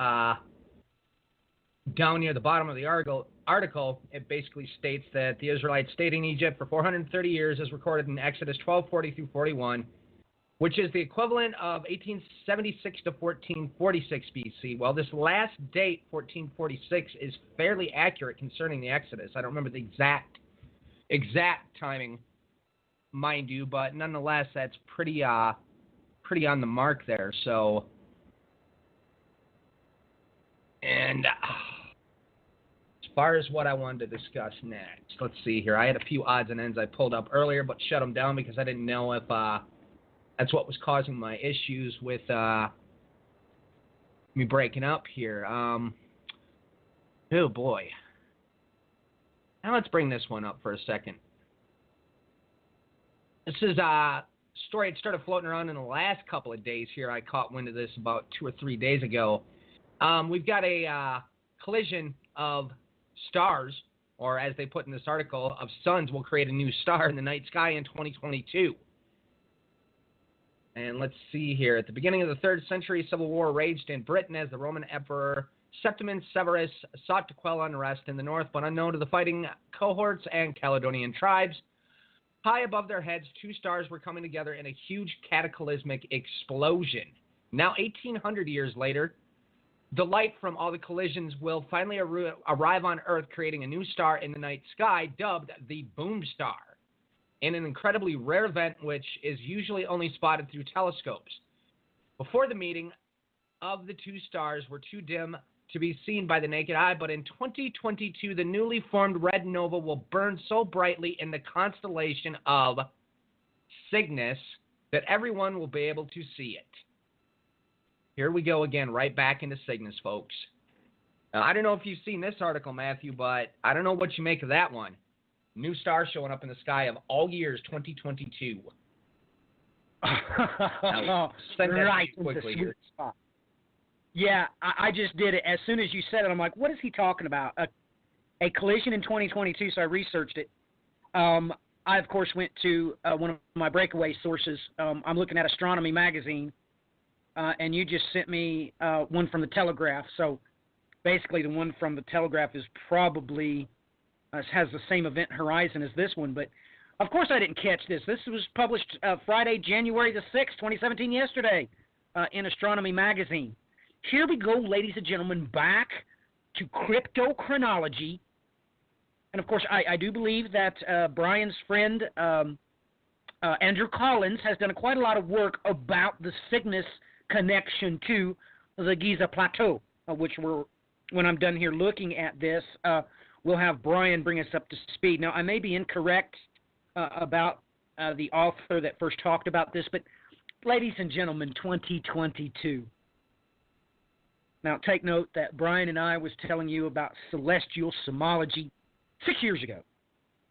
B: down near the bottom of the article, it basically states that the Israelites stayed in Egypt for 430 years, as recorded in Exodus 12:40 through 41, which is the equivalent of 1876 to 1446 BC. Well, this last date, 1446, is fairly accurate concerning the Exodus. I don't remember the exact timing, mind you, but nonetheless, that's pretty on the mark there. So, and as far as what I wanted to discuss next, let's see here. I had a few odds and ends I pulled up earlier, but shut them down because I didn't know if that's what was causing my issues with me breaking up here. Oh boy. Now let's bring this one up for a second. This is a story that started floating around in the last couple of days here. I caught wind of this about 2 or 3 days ago. We've got a collision of stars, or as they put in this article, of suns will create a new star in the night sky in 2022. And let's see here. At the beginning of the 3rd century, civil war raged in Britain as the Roman Emperor Septimus Severus sought to quell unrest in the north, but unknown to the fighting cohorts and Caledonian tribes. High above their heads, 2 stars were coming together in a huge cataclysmic explosion. Now, 1,800 years later, the light from all the collisions will finally arrive on Earth, creating a new star in the night sky, dubbed the Boom Star, in an incredibly rare event which is usually only spotted through telescopes. Before the meeting of the 2 stars were too dim to be seen by the naked eye, but in 2022, the newly formed red nova will burn so brightly in the constellation of Cygnus that everyone will be able to see it. Here we go again, right back into Cygnus, folks. Now, I don't know if you've seen this article, Matthew, but I don't know what you make of that one. New star showing up in the sky of all years, 2022. Now, send that
A: right
B: to you quickly
A: into
B: here.
A: sweet spot. Yeah, I just did it. As soon as you said it, I'm like, what is he talking about? A collision in 2022, so I researched it. I, of course, went to one of my breakaway sources. I'm looking at Astronomy Magazine, and you just sent me one from the Telegraph. So basically the one from the Telegraph is probably has the same event horizon as this one. But, of course, I didn't catch this. This was published Friday, January the 6th, 2017, yesterday, in Astronomy Magazine. Here we go, ladies and gentlemen, back to cryptochronology. And, of course, I do believe that Brian's friend, Andrew Collins, has done quite a lot of work about the Cygnus connection to the Giza Plateau, which when I'm done here looking at this, we'll have Brian bring us up to speed. Now, I may be incorrect about the author that first talked about this, but, ladies and gentlemen, 2022. Now, take note that Brian and I was telling you about celestial symbology 6 years ago.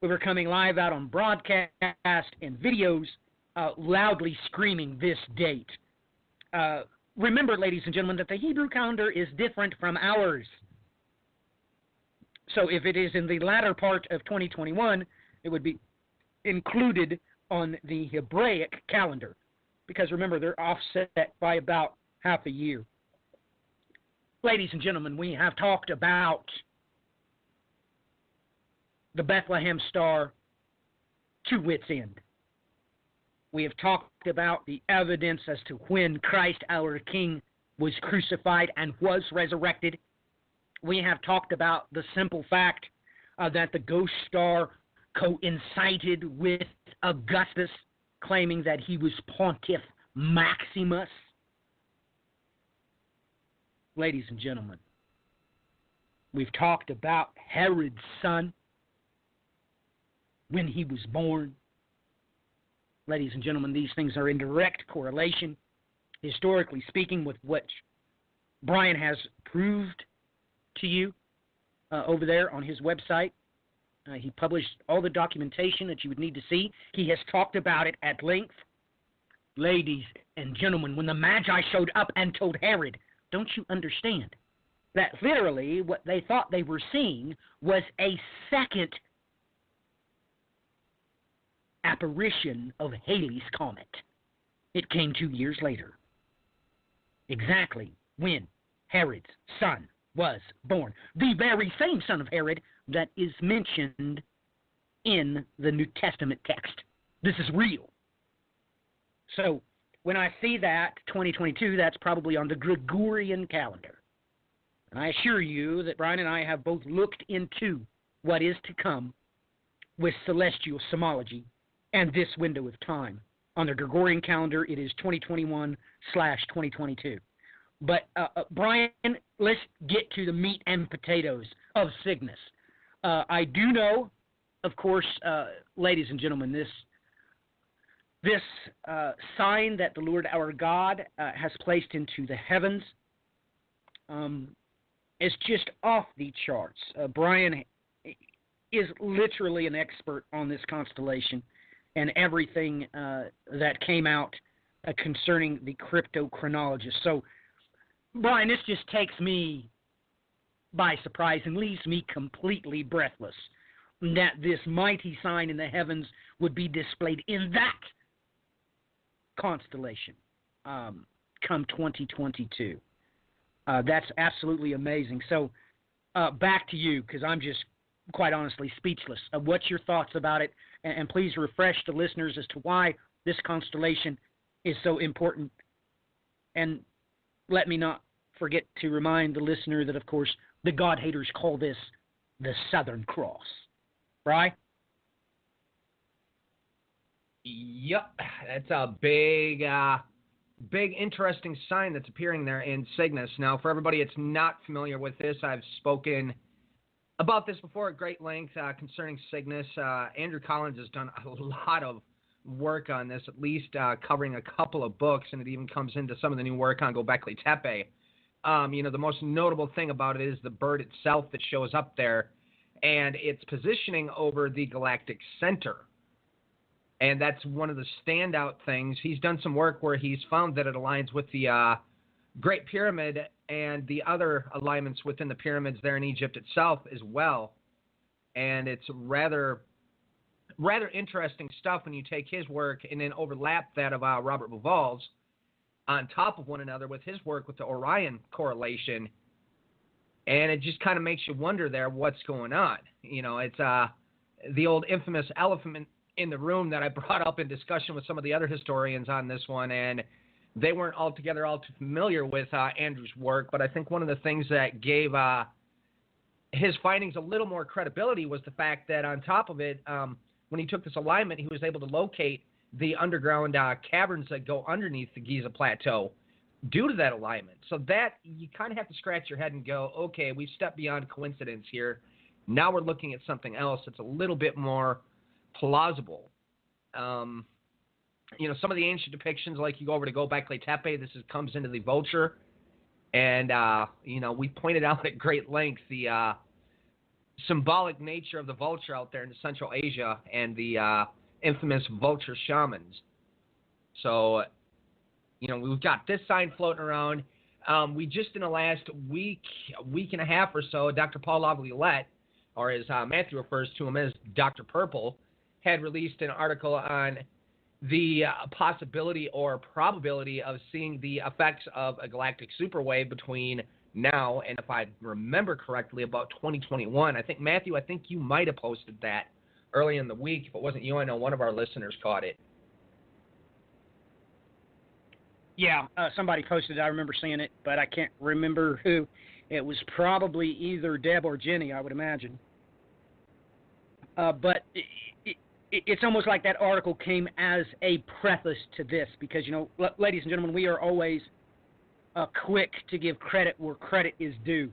A: We were coming live out on broadcast and videos, loudly screaming this date. Remember, ladies and gentlemen, that the Hebrew calendar is different from ours. So if it is in the latter part of 2021, it would be included on the Hebraic calendar. Because remember, they're offset by about half a year. Ladies and gentlemen, we have talked about the Bethlehem star to wit's end. We have talked about the evidence as to when Christ our King was crucified and was resurrected. We have talked about the simple fact that the ghost star coincided with Augustus, claiming that he was Pontiff Maximus. Ladies and gentlemen, we've talked about Herod's son when he was born. Ladies and gentlemen, these things are in direct correlation, historically speaking, with what Brian has proved to you over there on his website. He published all the documentation that you would need to see. He has talked about it at length. Ladies and gentlemen, when the Magi showed up and told Herod, don't you understand that literally what they thought they were seeing was a second apparition of Halley's Comet? It came 2 years later, exactly when Herod's son was born. The very same son of Herod that is mentioned in the New Testament text. This is real. So when I see that 2022, that's probably on the Gregorian calendar. And I assure you that Brian and I have both looked into what is to come with celestial symbology and this window of time. On the Gregorian calendar, it is 2021/2022. But, Brian, let's get to the meat and potatoes of Cygnus. I do know, of course, ladies and gentlemen, this sign that the Lord our God has placed into the heavens is just off the charts. Brian is literally an expert on this constellation and everything that came out concerning the cryptochronologist. So, Brian, this just takes me by surprise and leaves me completely breathless that this mighty sign in the heavens would be displayed in that constellation come 2022. That's absolutely amazing. So back to you, because I'm just quite honestly speechless. What's your thoughts about it? And please refresh the listeners as to why this constellation is so important. And let me not forget to remind the listener that, of course, the God haters call this the Southern Cross. Right?
B: Yep, that's a big, interesting sign that's appearing there in Cygnus. Now, for everybody that's not familiar with this, I've spoken about this before at great length concerning Cygnus. Andrew Collins has done a lot of work on this, at least covering a couple of books, and it even comes into some of the new work on Göbekli Tepe. The most notable thing about it is the bird itself that shows up there. and its positioning over the galactic center. And that's one of the standout things. He's done some work where he's found that it aligns with the Great Pyramid and the other alignments within the pyramids there in Egypt itself as well. And it's rather interesting stuff when you take his work and then overlap that of Robert Bauval's on top of one another with his work with the Orion correlation. And it just kind of makes you wonder there what's going on. You know, it's the old infamous elephant in the room that I brought up in discussion with some of the other historians on this one, and they weren't altogether all too familiar with Andrew's work. But I think one of the things that gave his findings a little more credibility was the fact that on top of it, when he took this alignment, he was able to locate the underground caverns that go underneath the Giza Plateau due to that alignment. So that you kind of have to scratch your head and go, okay, we've stepped beyond coincidence here. Now we're looking at something else that's a little bit more plausible. You know, some of the ancient depictions, like you go over to Göbekli Tepe, comes into the vulture. And, you know, we pointed out at great length the symbolic nature of the vulture out there in Central Asia and the infamous vulture shamans. So, you know, we've got this sign floating around. We just, in the last week and a half or so, Dr. Paul Laviolette, or as Matthew refers to him as Dr. Purple, had released an article on the possibility or probability of seeing the effects of a galactic superwave between now and, if I remember correctly, about 2021. I think, Matthew, you might have posted that early in the week. If it wasn't you, I know one of our listeners caught it.
A: Yeah, somebody posted it. I remember seeing it, but I can't remember who. It was probably either Deb or Jenny, I would imagine. But it's almost like that article came as a preface to this because, you know, ladies and gentlemen, we are always quick to give credit where credit is due.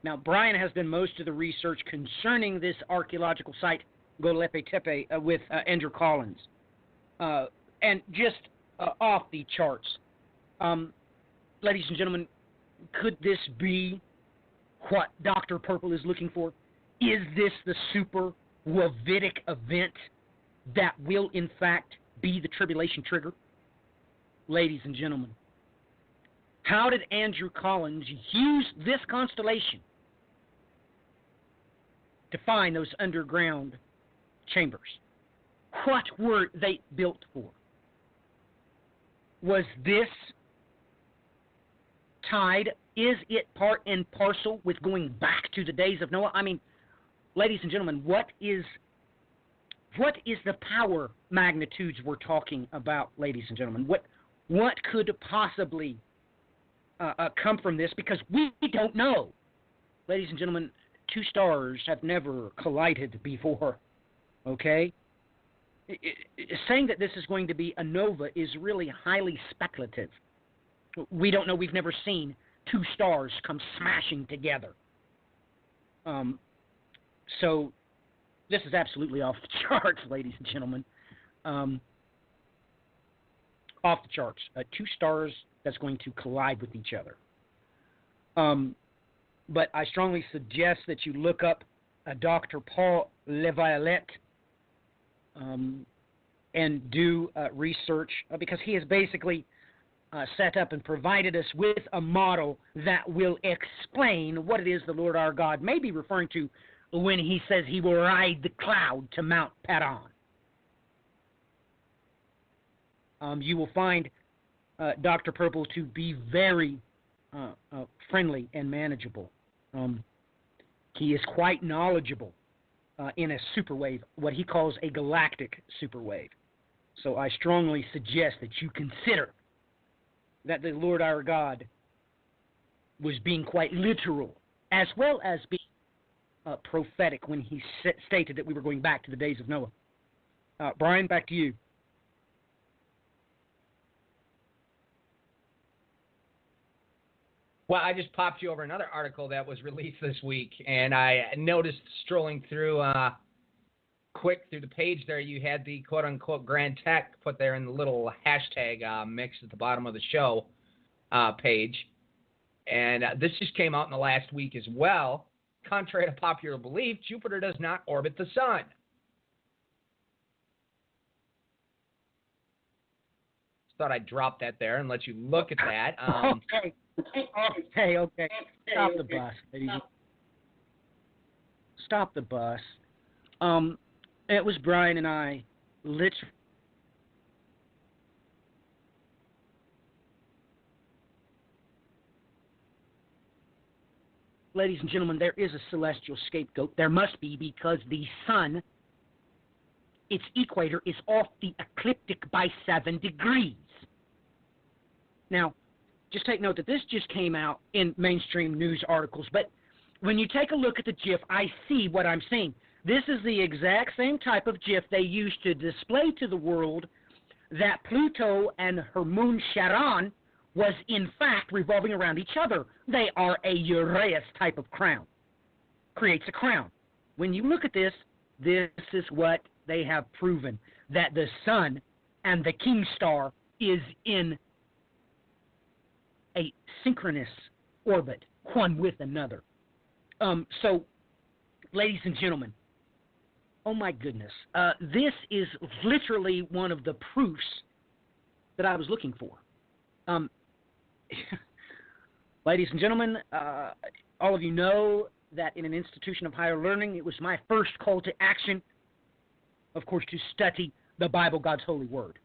A: Now, Brian has done most of the research concerning this archaeological site, Göbekli Tepe, with Andrew Collins. And just off the charts. Ladies and gentlemen, could this be what Dr. Purple is looking for? Is this the super Wavitic event that will, in fact, be the tribulation trigger? Ladies and gentlemen, how did Andrew Collins use this constellation to find those underground chambers? What were they built for? Was this tied? Is it part and parcel with going back to the days of Noah? I mean, ladies and gentlemen, what is the power magnitudes we're talking about, ladies and gentlemen? What could possibly come from this? Because we don't know. Ladies and gentlemen, two stars have never collided before, okay? Saying that this is going to be a nova is really highly speculative. We don't know. We've never seen two stars come smashing together. So this is absolutely off the charts, ladies and gentlemen. Off the charts. Two stars that's going to collide with each other. But I strongly suggest that you look up Dr. Paul Laviolette and do research because he has basically set up and provided us with a model that will explain what it is the Lord our God may be referring to when he says he will ride the cloud to Mount Paran. You will find Dr. Purple to be very friendly and manageable. He is quite knowledgeable in a superwave, what he calls a galactic superwave. So I strongly suggest that you consider that the Lord our God was being quite literal, as well as being prophetic when he stated that we were going back to the days of Noah. Brian, back to you.
B: Well, I just popped you over another article that was released this week, and I noticed strolling through quick through the page there, you had the quote-unquote Grand Tech put there in the little hashtag mix at the bottom of the show. page. And this just came out in the last week as well. Contrary to popular belief, Jupiter does not orbit the sun. Just thought I'd drop that there and let you look at that.
A: Okay. Stop the bus, ladies. Stop the bus. It was Brian and I literally. Ladies and gentlemen, there is a celestial scapegoat. There must be, because the sun, its equator, is off the ecliptic by 7 degrees. Now, just take note that this just came out in mainstream news articles, but when you take a look at the GIF, I see what I'm seeing. This is the exact same type of GIF they used to display to the world that Pluto and her moon Charon was in fact revolving around each other. They are a Uraeus type of crown. Creates a crown. When you look at this, this is what they have proven, that the sun and the king star is in a synchronous orbit, one with another. So, ladies and gentlemen, oh my goodness, this is literally one of the proofs that I was looking for. Ladies and gentlemen, all of you know that in an institution of higher learning, it was my first call to action, of course, to study the Bible, God's holy word.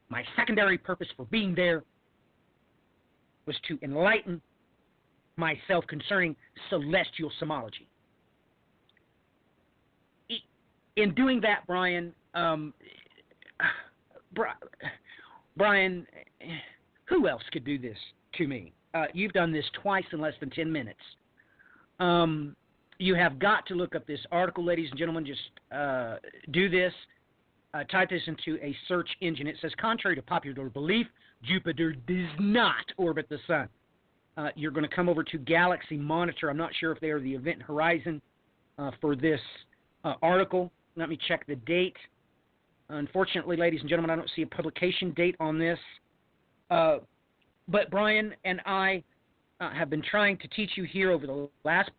A: My secondary purpose for being there was to enlighten myself concerning celestial semology. In doing that, Brian, who else could do this to me? You've done this twice in less than 10 minutes. You have got to look up this article, ladies and gentlemen. Just do this. Type this into a search engine. It says, contrary to popular belief, Jupiter does not orbit the sun. You're going to come over to Galaxy Monitor. I'm not sure if they are the event horizon for this article. Let me check the date. Unfortunately, ladies and gentlemen, I don't see a publication date on this. But Brian and I have been trying to teach you here over the last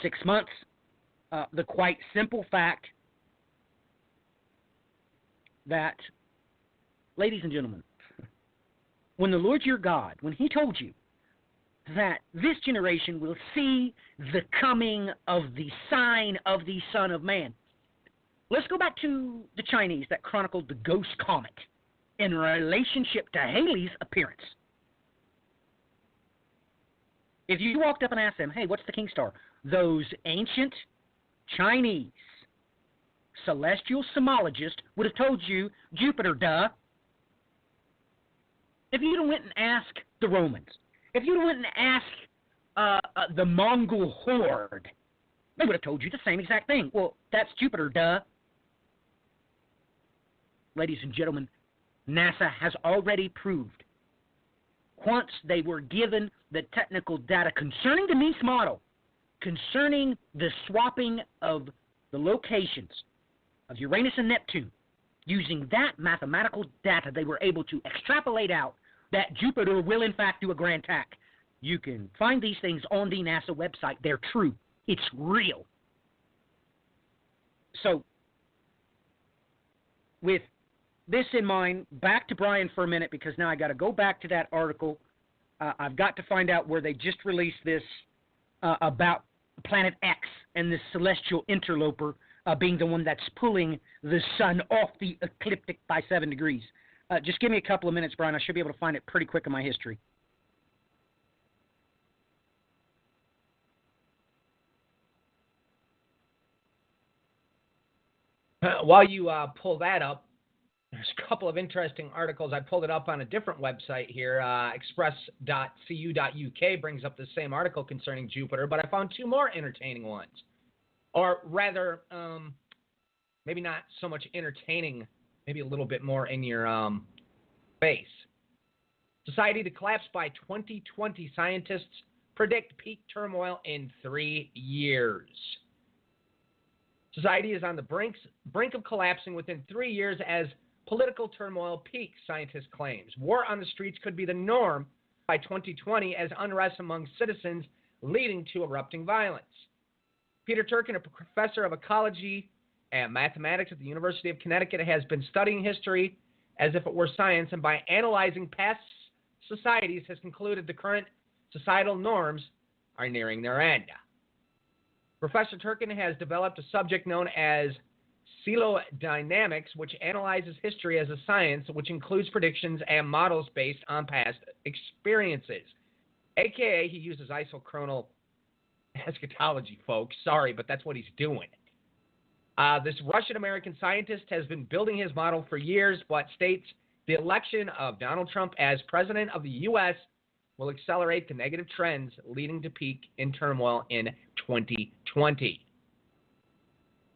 A: 6 months the quite simple fact that, ladies and gentlemen, when the Lord your God, when he told you that this generation will see the coming of the sign of the Son of Man, let's go back to the Chinese that chronicled the ghost comet in relationship to Halley's appearance. If you walked up and asked them, hey, what's the king star? Those ancient Chinese celestial semologists would have told you Jupiter, duh. If you'd have went and asked the Romans, if you'd have went and asked the Mongol horde, they would have told you the same exact thing. Well, that's Jupiter, duh. Ladies and gentlemen, NASA has already proved, once they were given the technical data concerning the Nice model, concerning the swapping of the locations of Uranus and Neptune, using that mathematical data, they were able to extrapolate out that Jupiter will in fact do a grand attack. You can find these things on the NASA website. They're true. It's real. So, with this in mind, back to Brian for a minute, because now I got to go back to that article. I've got to find out where they just released this about Planet X and this celestial interloper being the one that's pulling the sun off the ecliptic by 7 degrees. Just give me a couple of minutes, Brian. I should be able to find it pretty quick in my history.
B: While you pull that up, there's a couple of interesting articles. I pulled it up on a different website here. Express.cu.uk brings up the same article concerning Jupiter, but I found two more entertaining ones. Or rather, maybe not so much entertaining, maybe a little bit more in your face. Society to collapse by 2020. Scientists predict peak turmoil in 3 years. Society is on the brink of collapsing within 3 years as political turmoil peaks, scientists claims. War on the streets could be the norm by 2020 as unrest among citizens leading to erupting violence. Peter Turkin, a professor of ecology and mathematics at the University of Connecticut, has been studying history as if it were science, and by analyzing past societies has concluded the current societal norms are nearing their end. Professor Turkin has developed a subject known as coelodynamics, which analyzes history as a science, which includes predictions and models based on past experiences. AKA, he uses isochronal eschatology, folks. Sorry, but that's what he's doing. This Russian-American scientist has been building his model for years, but states the election of Donald Trump as president of the U.S. will accelerate the negative trends, leading to peak in turmoil in 2020.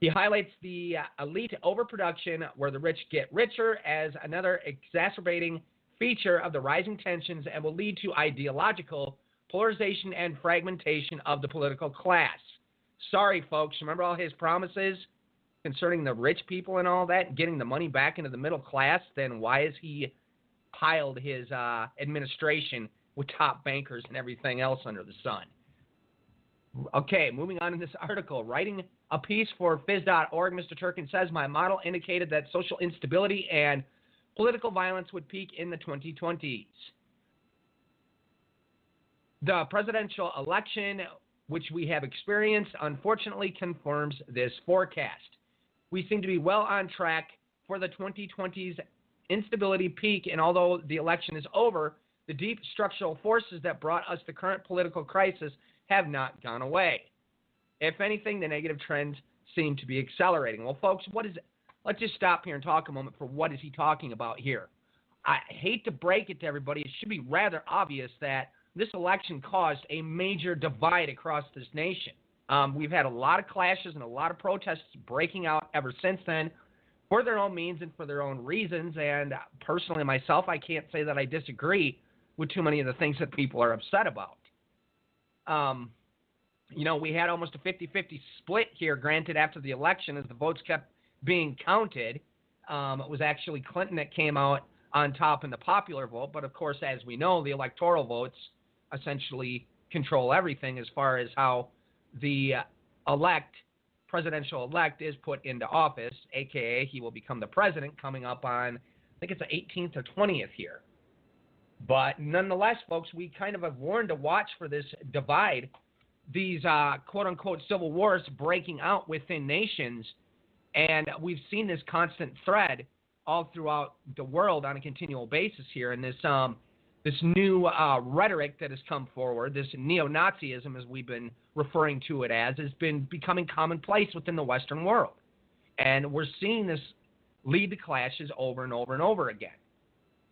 B: He highlights the elite overproduction where the rich get richer as another exacerbating feature of the rising tensions and will lead to ideological polarization and fragmentation of the political class. Sorry, folks. Remember all his promises concerning the rich people and all that, getting the money back into the middle class? Then why has he piled his administration with top bankers and everything else under the sun? Okay, moving on in this article. Writing a piece for phys.org, Mr. Turkin says, my model indicated that social instability and political violence would peak in the 2020s. The presidential election, which we have experienced, unfortunately confirms this forecast. We seem to be well on track for the 2020s instability peak, and although the election is over, the deep structural forces that brought us the current political crisis have not gone away. If anything, the negative trends seem to be accelerating. Well, folks, what is it? Let's just stop here and talk a moment for what is he talking about here. I hate to break it to everybody. It should be rather obvious that this election caused a major divide across this nation. We've had a lot of clashes and a lot of protests breaking out ever since then for their own means and for their own reasons. And personally, myself, I can't say that I disagree with too many of the things that people are upset about. We had almost a 50-50 split here, granted, after the election as the votes kept being counted. It was actually Clinton that came out on top in the popular vote. But, of course, as we know, the electoral votes essentially control everything as far as how the presidential elect is put into office, a.k.a. he will become the president coming up on, I think it's the 18th or 20th here. But nonetheless, folks, we kind of have warned to watch for this divide, these quote-unquote civil wars breaking out within nations. And we've seen this constant thread all throughout the world on a continual basis here. And this new rhetoric that has come forward, this neo-Nazism, as we've been referring to it as, has been becoming commonplace within the Western world. And we're seeing this lead to clashes over and over and over again.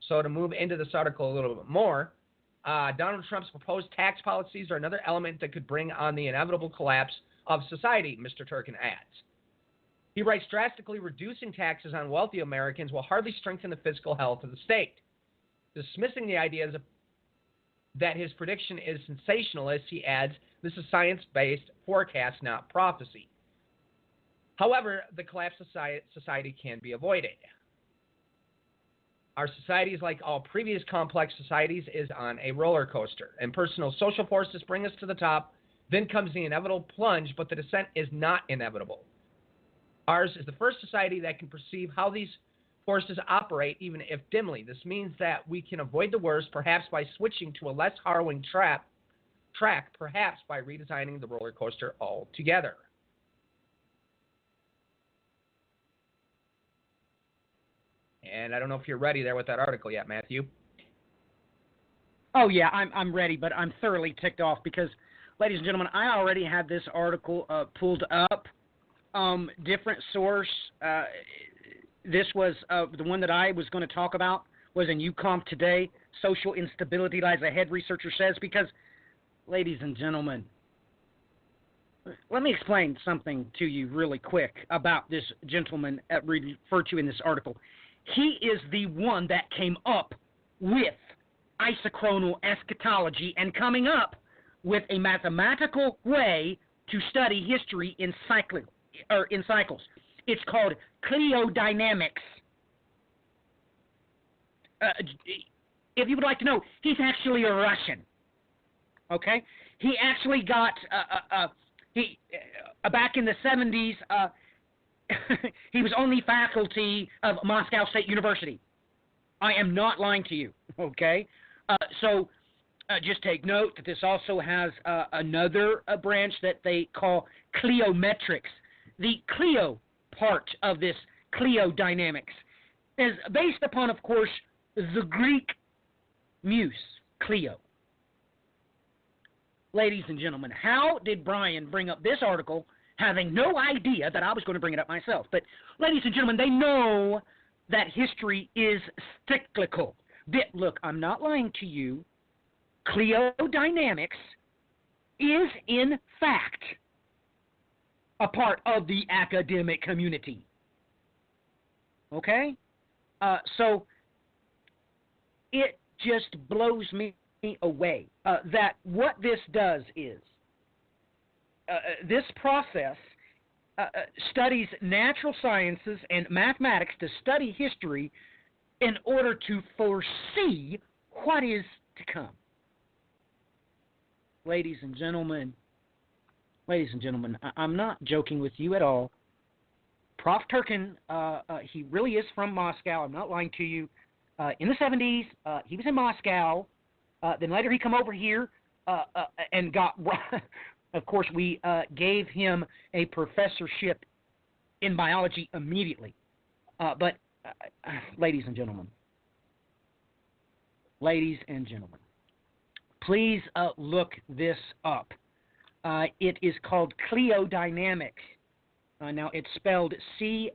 B: So to move into this article a little bit more, Donald Trump's proposed tax policies are another element that could bring on the inevitable collapse of society, Mr. Turkin adds. He writes, drastically reducing taxes on wealthy Americans will hardly strengthen the fiscal health of the state. Dismissing the ideas that his prediction is sensationalist, he adds, this is science-based forecast, not prophecy. However, the collapse of society can be avoided. Our society, like all previous complex societies, is on a roller coaster, and personal social forces bring us to the top. Then comes the inevitable plunge, but the descent is not inevitable. Ours is the first society that can perceive how these forces operate, even if dimly. This means that we can avoid the worst, perhaps by switching to a less harrowing track, perhaps by redesigning the roller coaster altogether. And I don't know if you're ready there with that article yet, Matthew.
A: Oh, yeah, I'm ready, but I'm thoroughly ticked off because, ladies and gentlemen, I already had this article pulled up. Different source. This was the one that I was going to talk about was in UComp today. Social instability lies ahead, researcher says, because, ladies and gentlemen, let me explain something to you really quick about this gentleman referred to in this article. He is the one that came up with isochronal eschatology and coming up with a mathematical way to study history in cycles. It's called coelodynamics. If you would like to know, he's actually a Russian. Okay? He actually got back in the 70s, he was only faculty of Moscow State University. I am not lying to you, okay? So just take note that this also has another branch that they call cliometrics. The clio part of this cliodynamics is based upon, of course, the Greek muse, Clio. Ladies and gentlemen, how did Brian bring up this article having no idea that I was going to bring it up myself? But, ladies and gentlemen, they know that history is cyclical. Look, I'm not lying to you. Cliodynamics is, in fact, a part of the academic community. Okay? So it just blows me away that what this does is this process studies natural sciences and mathematics to study history in order to foresee what is to come. Ladies and gentlemen, I'm not joking with you at all. Prof. Turkin, he really is from Moscow. I'm not lying to you. In the 70s, he was in Moscow. Then later he come over here and got, of course, we gave him a professorship in biology immediately. But, ladies and gentlemen, please look this up. It is called cliodynamics. Now, it's spelled Cliodynamics.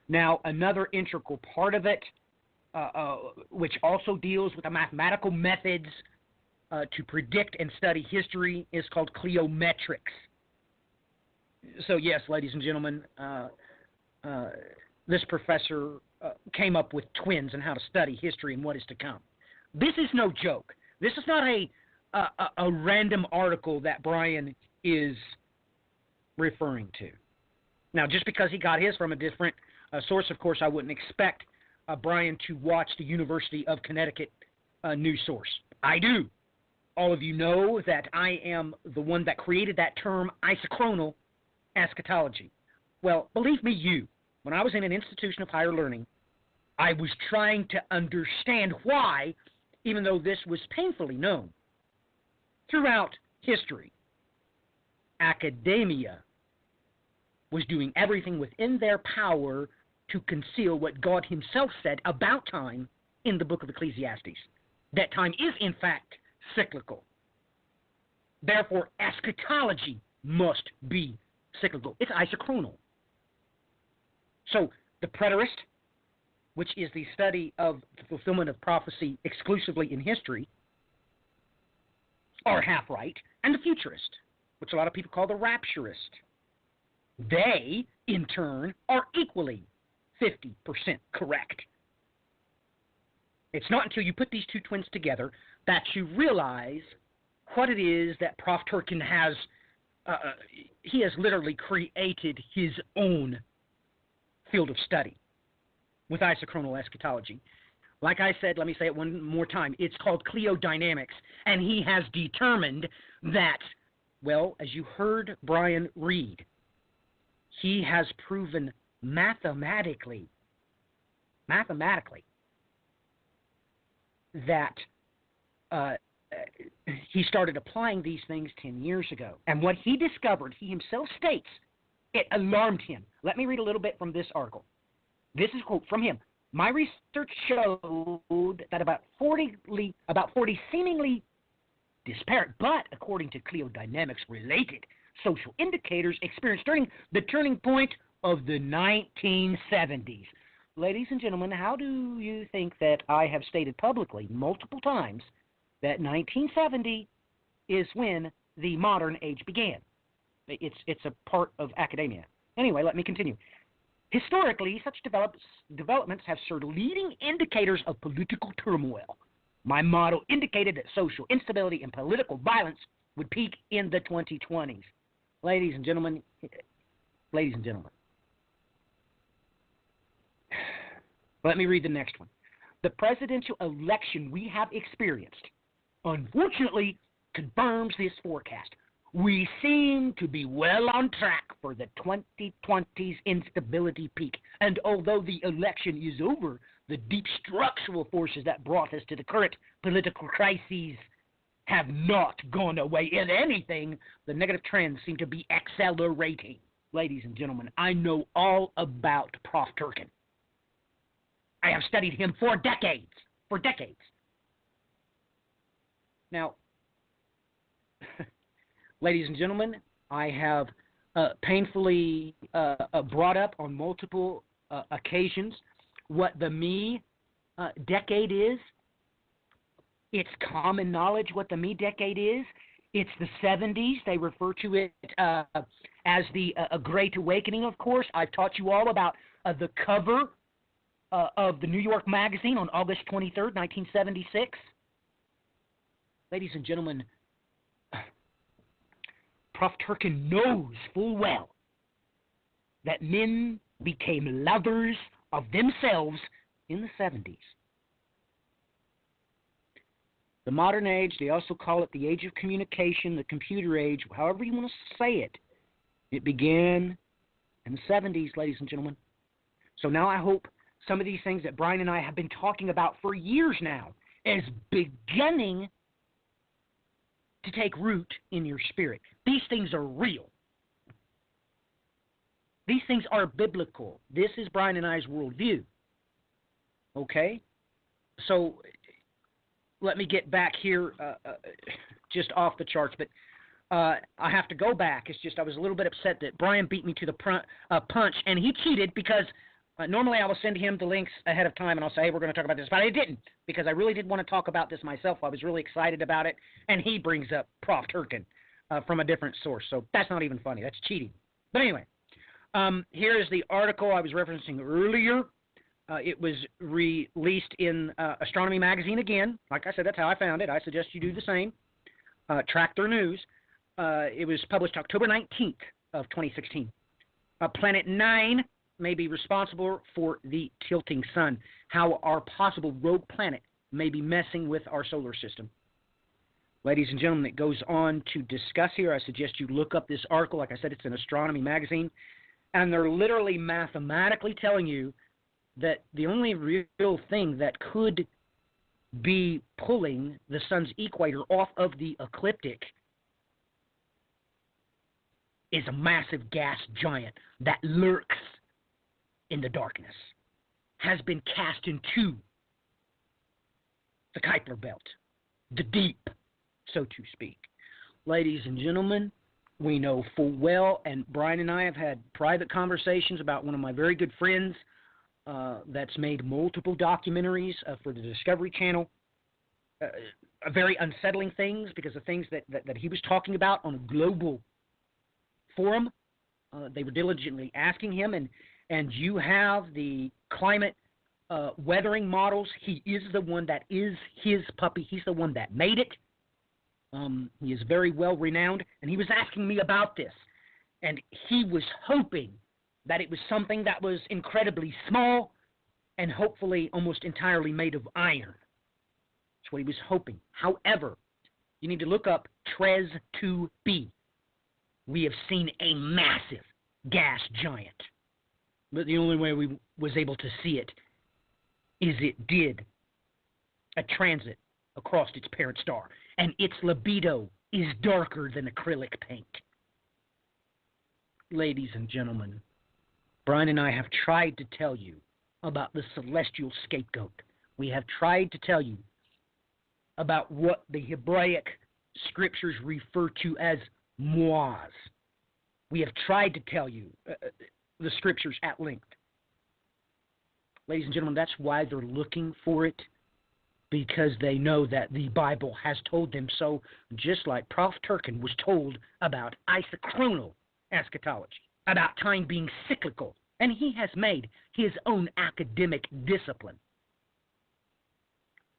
A: Now, another integral part of it, which also deals with the mathematical methods to predict and study history, is called cliometrics. So, yes, ladies and gentlemen, this professor came up with twins and how to study history and what is to come. This is no joke. This is not a random article that Brian is referring to. Now, just because he got his from a different source, of course, I wouldn't expect Brian to watch the University of Connecticut news source. I do. All of you know that I am the one that created that term, isochronal eschatology. Well, believe me, when I was in an institution of higher learning, I was trying to understand why, even though this was painfully known throughout history, academia was doing everything within their power to conceal what God himself said about time in the book of Ecclesiastes. That time is, in fact, cyclical. Therefore, eschatology must be cyclical. It's isochronal. So, the preterist, which is the study of the fulfillment of prophecy exclusively in history, are half right, and the futurist, which a lot of people call the rapturist. They, in turn, are equally 50% correct. It's not until you put these two twins together that you realize what it is that Prof. Turkin has. He has literally created his own field of study with isochronal eschatology. Like I said, let me say it one more time. It's called cliodynamics, and he has determined that, well, as you heard Brian read, he has proven mathematically that he started applying these things 10 years ago. And what he discovered, he himself states, it alarmed him. Let me read a little bit from this article. This is a quote from him. My research showed that about 40 seemingly disparate, but according to cliodynamics related social indicators experienced during the turning point of the 1970s. Ladies and gentlemen, how do you think that I have stated publicly multiple times that 1970 is when the modern age began? It's a part of academia. Anyway, let me continue. Historically, such developments have served leading indicators of political turmoil. My model indicated that social instability and political violence would peak in the 2020s. Ladies and gentlemen, let me read the next one. The presidential election we have experienced, unfortunately, confirms this forecast. We seem to be well on track for the 2020's instability peak. And although the election is over, the deep structural forces that brought us to the current political crises have not gone away. If anything, the negative trends seem to be accelerating. Ladies and gentlemen, I know all about Prof. Turkin. I have studied him for decades. For decades. Now, ladies and gentlemen, I have painfully brought up on multiple occasions what the me decade is. It's common knowledge what the me decade is. It's the 70s. They refer to it as the Great Awakening, of course. I've taught you all about the cover of the New York Magazine on August 23rd, 1976. Ladies and gentlemen, Prof. Turkin knows full well that men became lovers of themselves in the 70s. The modern age, they also call it the age of communication, the computer age, however you want to say it. It began in the 70s, ladies and gentlemen. So now I hope some of these things that Brian and I have been talking about for years now is beginning to take root in your spirit. These things are real. These things are biblical. This is Brian and I's worldview. Okay? So let me get back here just off the charts, but I have to go back. It's just I was a little bit upset that Brian beat me to the punch, and he cheated because normally I will send him the links ahead of time, and I'll say, hey, we're going to talk about this. But I didn't, because I really did want to talk about this myself. I was really excited about it, and he brings up Prof. Turkin from a different source. So that's not even funny. That's cheating. But anyway, here is the article I was referencing earlier. It was released in Astronomy Magazine again. Like I said, that's how I found it. I suggest you do the same. Track their news. It was published October 19th of 2016. Planet 9 may be responsible for the tilting sun. How our possible rogue planet may be messing with our solar system. Ladies and gentlemen, it goes on to discuss here. I suggest you look up this article. Like I said, it's in Astronomy Magazine. And they're literally mathematically telling you that the only real thing that could be pulling the sun's equator off of the ecliptic is a massive gas giant that lurks in the darkness, has been cast into the Kuiper belt, the deep, so to speak. Ladies and gentlemen, we know full well, and Brian and I have had private conversations about one of my very good friends that's made multiple documentaries for the Discovery Channel. Very unsettling things, because of things that he was talking about on a global forum. They were diligently asking him, and you have the climate weathering models. He is the one that is his puppy. He's the one that made it. He is very well renowned, and he was asking me about this, and he was hoping that it was something that was incredibly small and hopefully almost entirely made of iron. That's what he was hoping. However, you need to look up TRES 2b. We have seen a massive gas giant. But the only way we was able to see it is it did a transit across its parent star, and its libido is darker than acrylic paint. Ladies and gentlemen, Brian and I have tried to tell you about the celestial scapegoat. We have tried to tell you about what the Hebraic scriptures refer to as Moaz. We have tried to tell you the scriptures at length. Ladies and gentlemen, that's why they're looking for it, because they know that the Bible has told them so, just like Prof. Turkin was told about isochronal eschatology, about time being cyclical, and he has made his own academic discipline.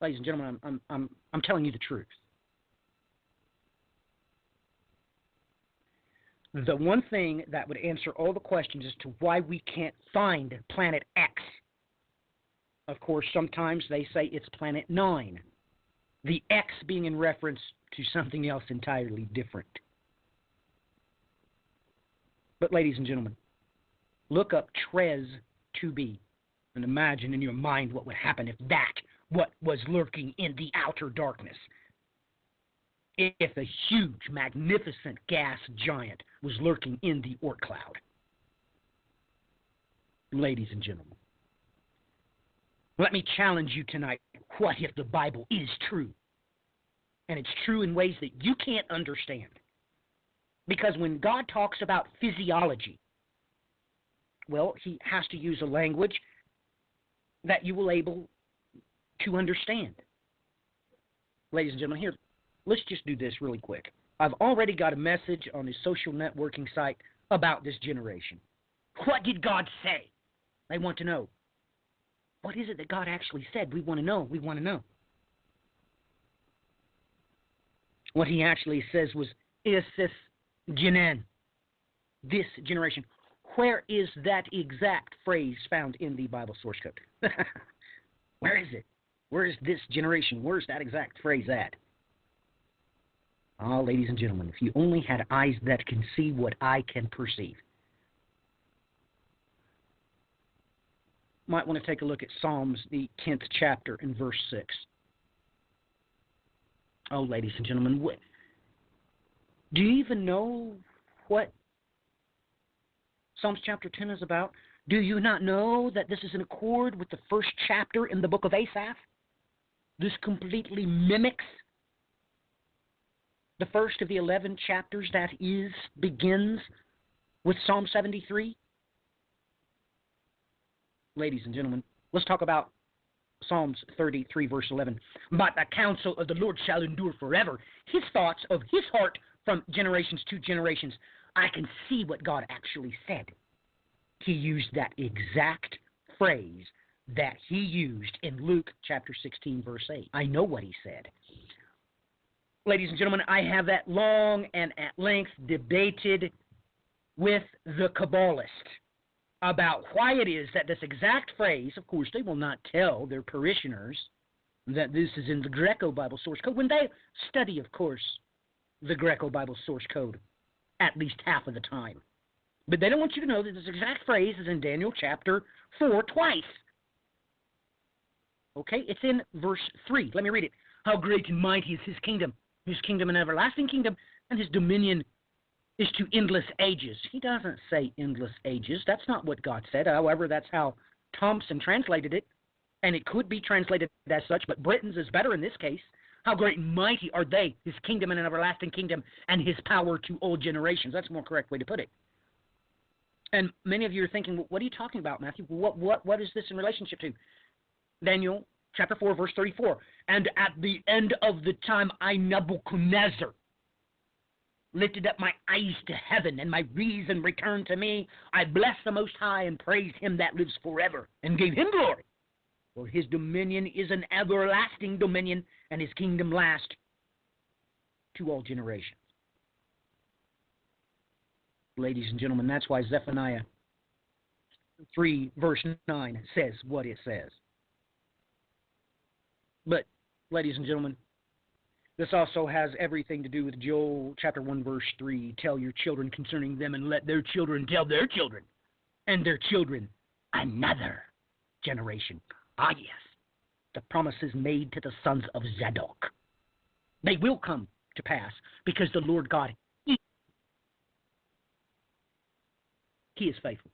A: Ladies and gentlemen, I'm telling you the truth. The one thing that would answer all the questions as to why we can't find Planet X, of course, sometimes they say it's Planet 9. The X being in reference to something else entirely different. But ladies and gentlemen, look up Tres to be and imagine in your mind what would happen if that what was lurking in the outer darkness. If a huge, magnificent gas giant was lurking in the Oort cloud. Ladies and gentlemen, let me challenge you tonight. What if the Bible is true? And it's true in ways that you can't understand. Because when God talks about physiology, well, he has to use a language that you will able to understand. Ladies and gentlemen, here, let's just do this really quick. I've already got a message on the social networking site about this generation. What did God say? They want to know. What is it that God actually said? We want to know. We want to know. What he actually says was, Isis Genan, this generation. Where is that exact phrase found in the Bible source code? Where is it? Where is this generation? Where's that exact phrase at? Ah, ladies and gentlemen, if you only had eyes that can see what I can perceive. Might want to take a look at Psalms, the 10th chapter, and verse 6. Oh, ladies and gentlemen, do you even know what Psalms chapter 10 is about? Do you not know that this is in accord with the first chapter in the book of Asaph? This completely mimics the first of the 11 chapters that begins with Psalm 73. Ladies and gentlemen, let's talk about Psalms 33, verse 11. But the counsel of the Lord shall endure forever. His thoughts of his heart from generations to generations. I can see what God actually said. He used that exact phrase that he used in Luke chapter 16, verse 8. I know what he said. Ladies and gentlemen, I have that long and at length debated with the Kabbalist about why it is that this exact phrase, of course, they will not tell their parishioners that this is in the Greco-Bible source code when they study, of course, the Greco-Bible source code at least half of the time. But they don't want you to know that this exact phrase is in Daniel chapter 4 twice. Okay, it's in verse 3. Let me read it. How great and mighty is his kingdom an everlasting kingdom, and his dominion is to endless ages. He doesn't say endless ages. That's not what God said. However, that's how Thompson translated it, and it could be translated as such, but Britton's is better in this case. How great and mighty are they, his kingdom and an everlasting kingdom, and his power to all generations. That's a more correct way to put it. And many of you are thinking, well, what are you talking about, Matthew? What is this in relationship to? Daniel chapter 4, verse 34. And at the end of the time, I, Nebuchadnezzar, lifted up my eyes to heaven, and my reason returned to me. I blessed the Most High and praised him that lives forever, and gave him glory. For his dominion is an everlasting dominion, and his kingdom lasts to all generations. Ladies and gentlemen, that's why Zephaniah 3, verse 9 says what it says. But, ladies and gentlemen, this also has everything to do with Joel chapter 1, verse 3. Tell your children concerning them, and let their children tell their children, and their children another generation. Ah, yes, the promises made to the sons of Zadok. They will come to pass because the Lord God, He is faithful.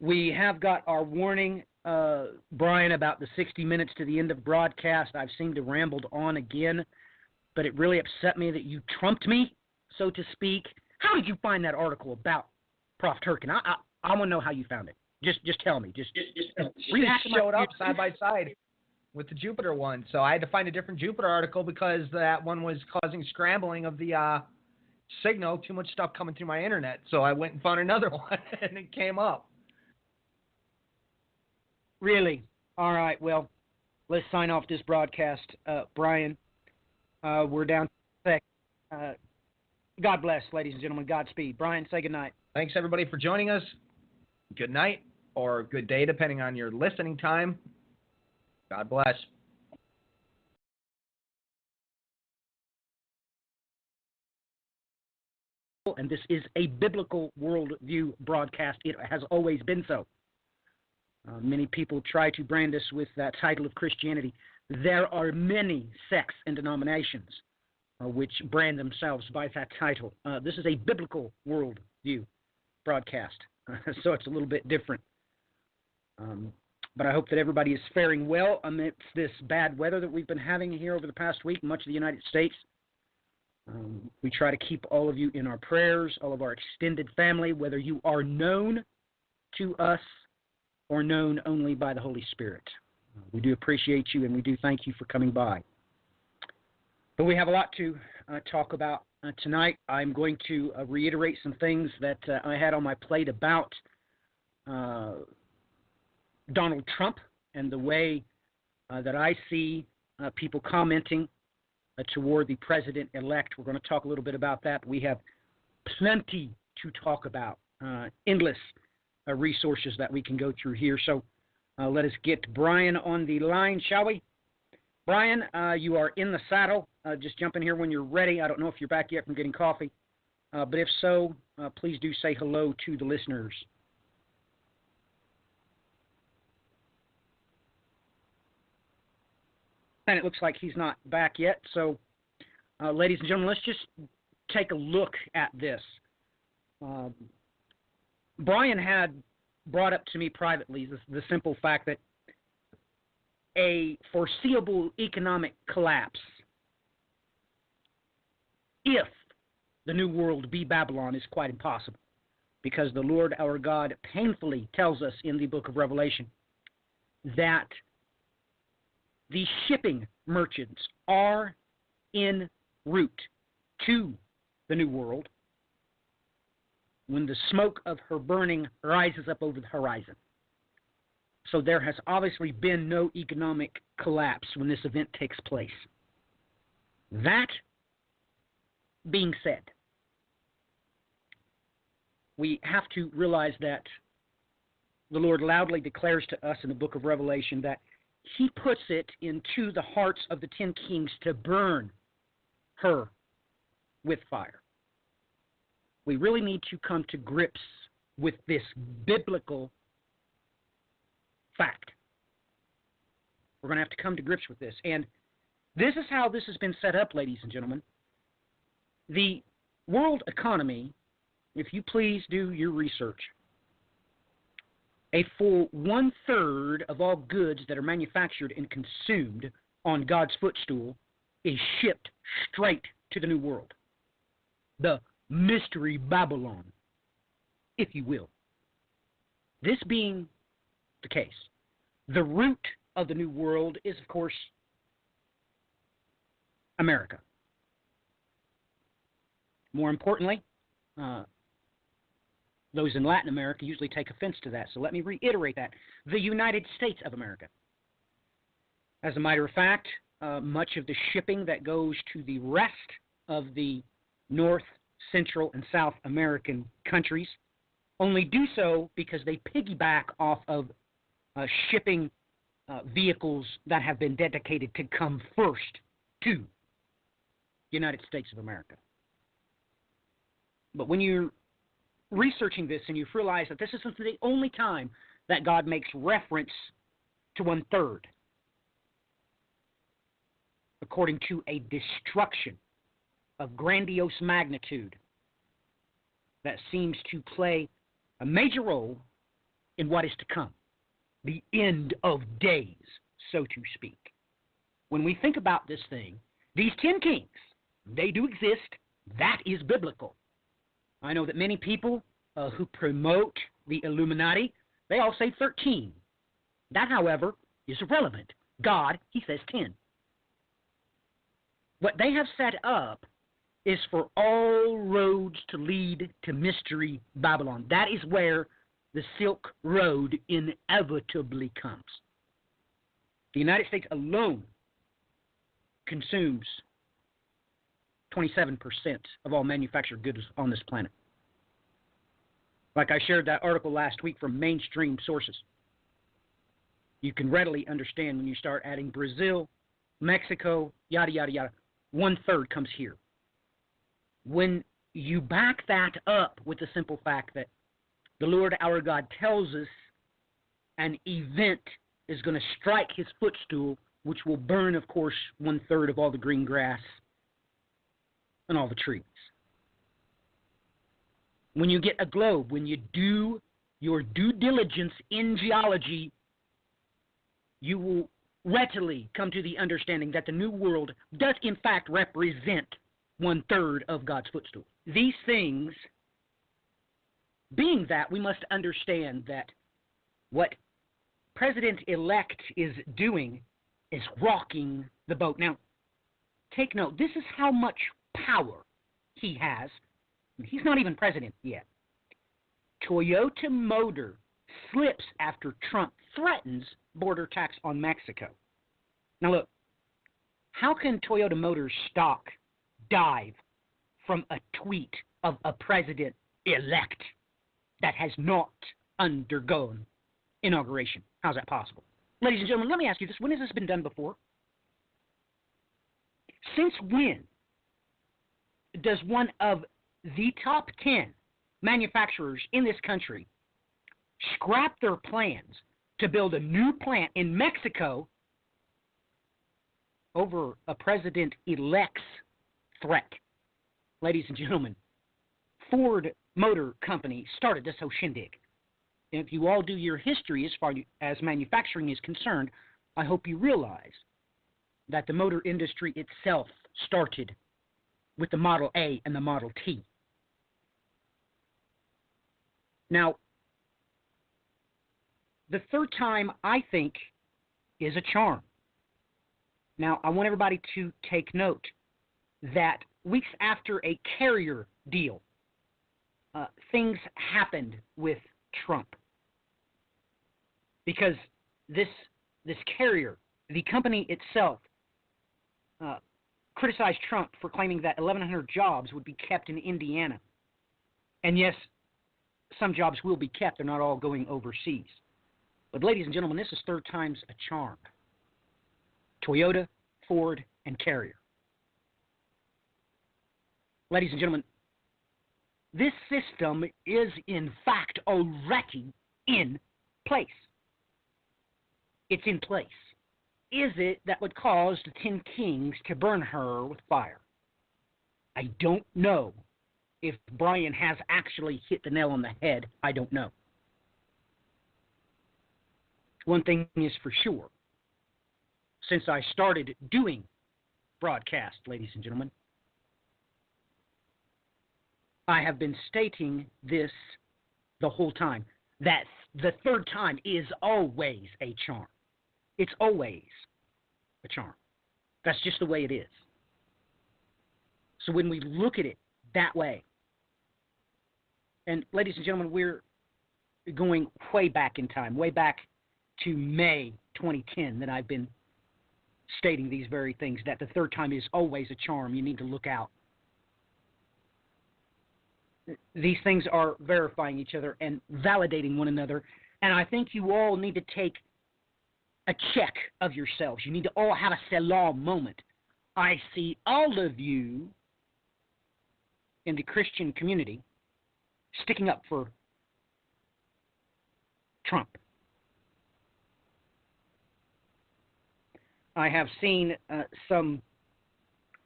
A: We have got our warning, Brian, about the 60 minutes to the end of broadcast. I've seemed to rambled on again, but it really upset me that you trumped me, so to speak. How did you find that article about Prof. Turkin? I want to know how you found it. Just tell me. Just
B: it showed up side by side with the Jupiter one. So I had to find a different Jupiter article because that one was causing scrambling of the signal, too much stuff coming through my internet. So I went and found another one, and it came up.
A: Really? All right, well, let's sign off this broadcast. Brian, we're down to God bless, ladies and gentlemen. Godspeed. Brian, say good night.
B: Thanks, everybody, for joining us. Good night or good day, depending on your listening time. God bless.
A: and this is a biblical worldview broadcast. It has always been so. Many people try to brand us with that title of Christianity. There are many sects and denominations which brand themselves by that title. This is a biblical worldview broadcast, so it's a little bit different. But I hope that everybody is faring well amidst this bad weather that we've been having here over the past week in much of the United States. We try to keep all of you in our prayers, all of our extended family, whether you are known to us or known only by the Holy Spirit. We do appreciate you, and we do thank you for coming by. But we have a lot to talk about tonight. I'm going to reiterate some things that I had on my plate about Donald Trump and the way that I see people commenting toward the president-elect. We're going to talk a little bit about that. We have plenty to talk about, endless resources that we can go through here. So let us get Brian on the line, shall we? Brian, you are in the saddle. Just jump in here when you're ready. I don't know if you're back yet from getting coffee, but if so, please do say hello to the listeners. And it looks like he's not back yet. So, ladies and gentlemen, let's just take a look at this. Brian had brought up to me privately the simple fact that a foreseeable economic collapse, if the new world be Babylon, is quite impossible, because the Lord our God painfully tells us in the book of Revelation that the shipping merchants are en route to the new world when the smoke of her burning rises up over the horizon. So there has obviously been no economic collapse when this event takes place. That being said, we have to realize that the Lord loudly declares to us in the book of Revelation that He puts it into the hearts of the 10 kings to burn her with fire. We really need to come to grips with this biblical fact. We're going to have to come to grips with this. And this is how this has been set up, ladies and gentlemen. The world economy, if you please do your research, a full 1/3 of all goods that are manufactured and consumed on God's footstool is shipped straight to the new world. The mystery Babylon, if you will. This being the case, the root of the new world is, of course, America. More importantly, those in Latin America usually take offense to that, so let me reiterate that. The United States of America. As a matter of fact, much of the shipping that goes to the rest of the North, Central, and South American countries only do so because they piggyback off of shipping vehicles that have been dedicated to come first to the United States of America. But when you're researching this and you realize that this isn't the only time that God makes reference to 1/3, according to a destruction of grandiose magnitude that seems to play a major role in what is to come, the end of days, so to speak. When we think about this thing, these 10 kings, they do exist. That is biblical. I know that many people who promote the Illuminati, they all say 13. That, however, is irrelevant. God, He says 10. What they have set up is for all roads to lead to mystery Babylon. That is where the Silk Road inevitably comes. The United States alone consumes 27% of all manufactured goods on this planet. Like I shared that article last week from mainstream sources. You can readily understand when you start adding Brazil, Mexico, yada, yada, yada. 1/3 comes here. When you back that up with the simple fact that the Lord our God tells us an event is going to strike his footstool, which will burn, of course, 1/3 of all the green grass and all the trees. When you get a globe, when you do your due diligence in geology, you will readily come to the understanding that the New World does in fact represent 1/3 of God's footstool. These things, being that, we must understand that what President-elect is doing is rocking the boat. Now, take note, this is how much power he has. He's not even president yet. Toyota Motor slips after Trump threatens border tax on Mexico. Now look, how can Toyota Motors stock dive from a tweet of a president-elect that has not undergone inauguration? How's that possible? Ladies and gentlemen, let me ask you this. When has this been done before? Since when does one of the top 10 manufacturers in this country scrap their plans to build a new plant in Mexico over a president-elect's threat? Ladies and gentlemen, Ford Motor Company started this whole shindig. If you all do your history as far as manufacturing is concerned, I hope you realize that the motor industry itself started with the Model A and the Model T. Now, the third time, I think, is a charm. Now, I want everybody to take note that weeks after a carrier deal, things happened with Trump. Because this carrier, the company itself, criticized Trump for claiming that 1,100 jobs would be kept in Indiana. And yes, some jobs will be kept. They're not all going overseas. But ladies and gentlemen, this is third time's a charm. Toyota, Ford, and Carrier. Ladies and gentlemen, this system is in fact already in place. It's in place. Is it that would cause the 10 kings to burn her with fire? I don't know. If Brian has actually hit the nail on the head, I don't know. One thing is for sure. Since I started doing broadcast, ladies and gentlemen, I have been stating this the whole time, that the third time is always a charm. It's always a charm. That's just the way it is. So when we look at it that way, and ladies and gentlemen, we're going way back in time, way back to May 2010 that I've been stating these very things, that the third time is always a charm. You need to look out. These things are verifying each other and validating one another, and I think you all need to take a check of yourselves. You need to all have a Selah moment. I see all of you in the Christian community sticking up for Trump. I have seen some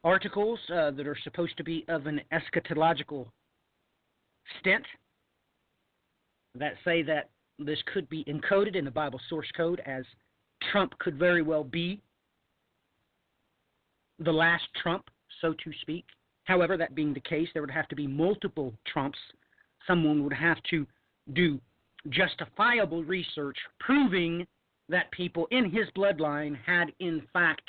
A: articles that are supposed to be of an eschatological stint that say that this could be encoded in the Bible source code, as Trump could very well be the last Trump, so to speak. However, that being the case, there would have to be multiple Trumps. Someone would have to do justifiable research proving that people in his bloodline had in fact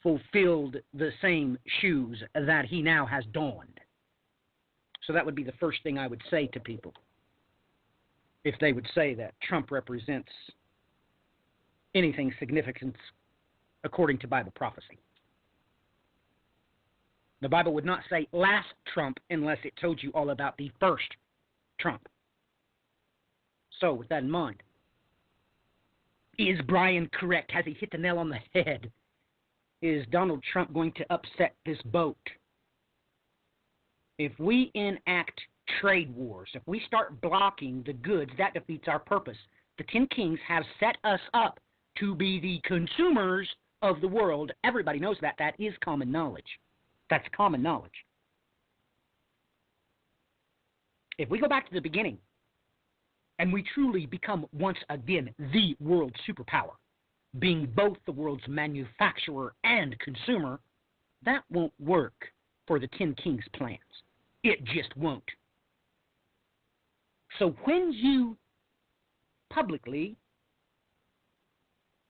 A: fulfilled the same shoes that he now has donned. So that would be the first thing I would say to people if they would say that Trump represents anything significant according to Bible prophecy. The Bible would not say last Trump unless it told you all about the first Trump. So, with that in mind, is Brian correct? Has he hit the nail on the head? Is Donald Trump going to upset this boat? If we enact trade wars, if we start blocking the goods, that defeats our purpose. The 10 Kings have set us up to be the consumers of the world. Everybody knows that. That is common knowledge. That's common knowledge. If we go back to the beginning and we truly become once again the world superpower, being both the world's manufacturer and consumer, that won't work for the 10 Kings' plans. It just won't. So when you publicly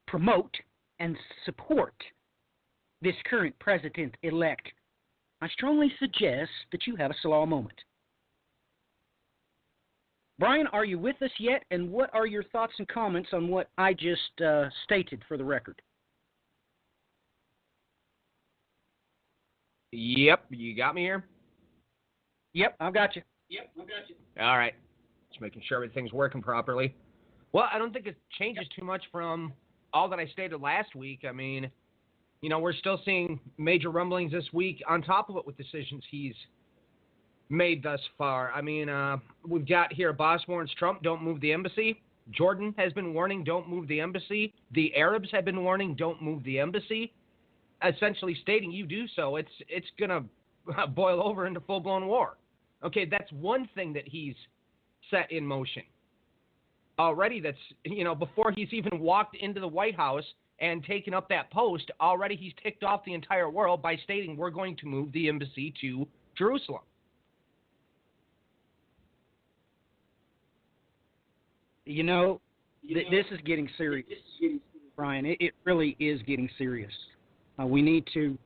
A: promote and support this current president-elect, I strongly suggest that you have a slow moment. Brian, are you with us yet? And what are your thoughts and comments on what I just stated for the record?
B: Yep, you got me here?
A: Yep, I've got you.
B: All right. Just making sure everything's working properly. Well, I don't think it changes too much from all that I stated last week. I mean, you know, we're still seeing major rumblings this week on top of it with decisions he's made thus far. I mean, we've got here boss warns Trump, don't move the embassy. Jordan has been warning, don't move the embassy. The Arabs have been warning, don't move the embassy. Essentially stating, you do so, it's going to boil over into full-blown war. Okay, that's one thing that he's set in motion. Already that's, you know, before he's even walked into the White House and taken up that post, already he's ticked off the entire world by stating we're going to move the embassy to Jerusalem.
A: You know, this is getting serious, Brian. It really is getting serious. We need to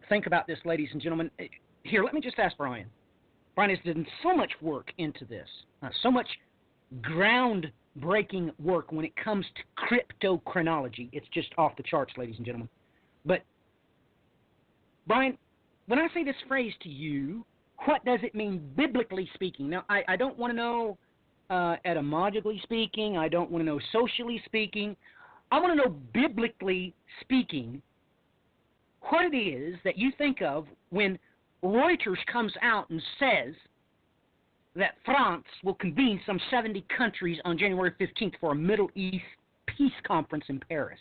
A: think about this, ladies and gentlemen. Here, let me just ask Brian. Brian has done so much work into this, so much groundbreaking work when it comes to cryptochronology. It's just off the charts, ladies and gentlemen. But, Brian, when I say this phrase to you, what does it mean biblically speaking? Now, I don't want to know etymologically speaking. I don't want to know socially speaking. I want to know biblically speaking what it is that you think of when Reuters comes out and says that France will convene some 70 countries on January 15th for a Middle East peace conference in Paris.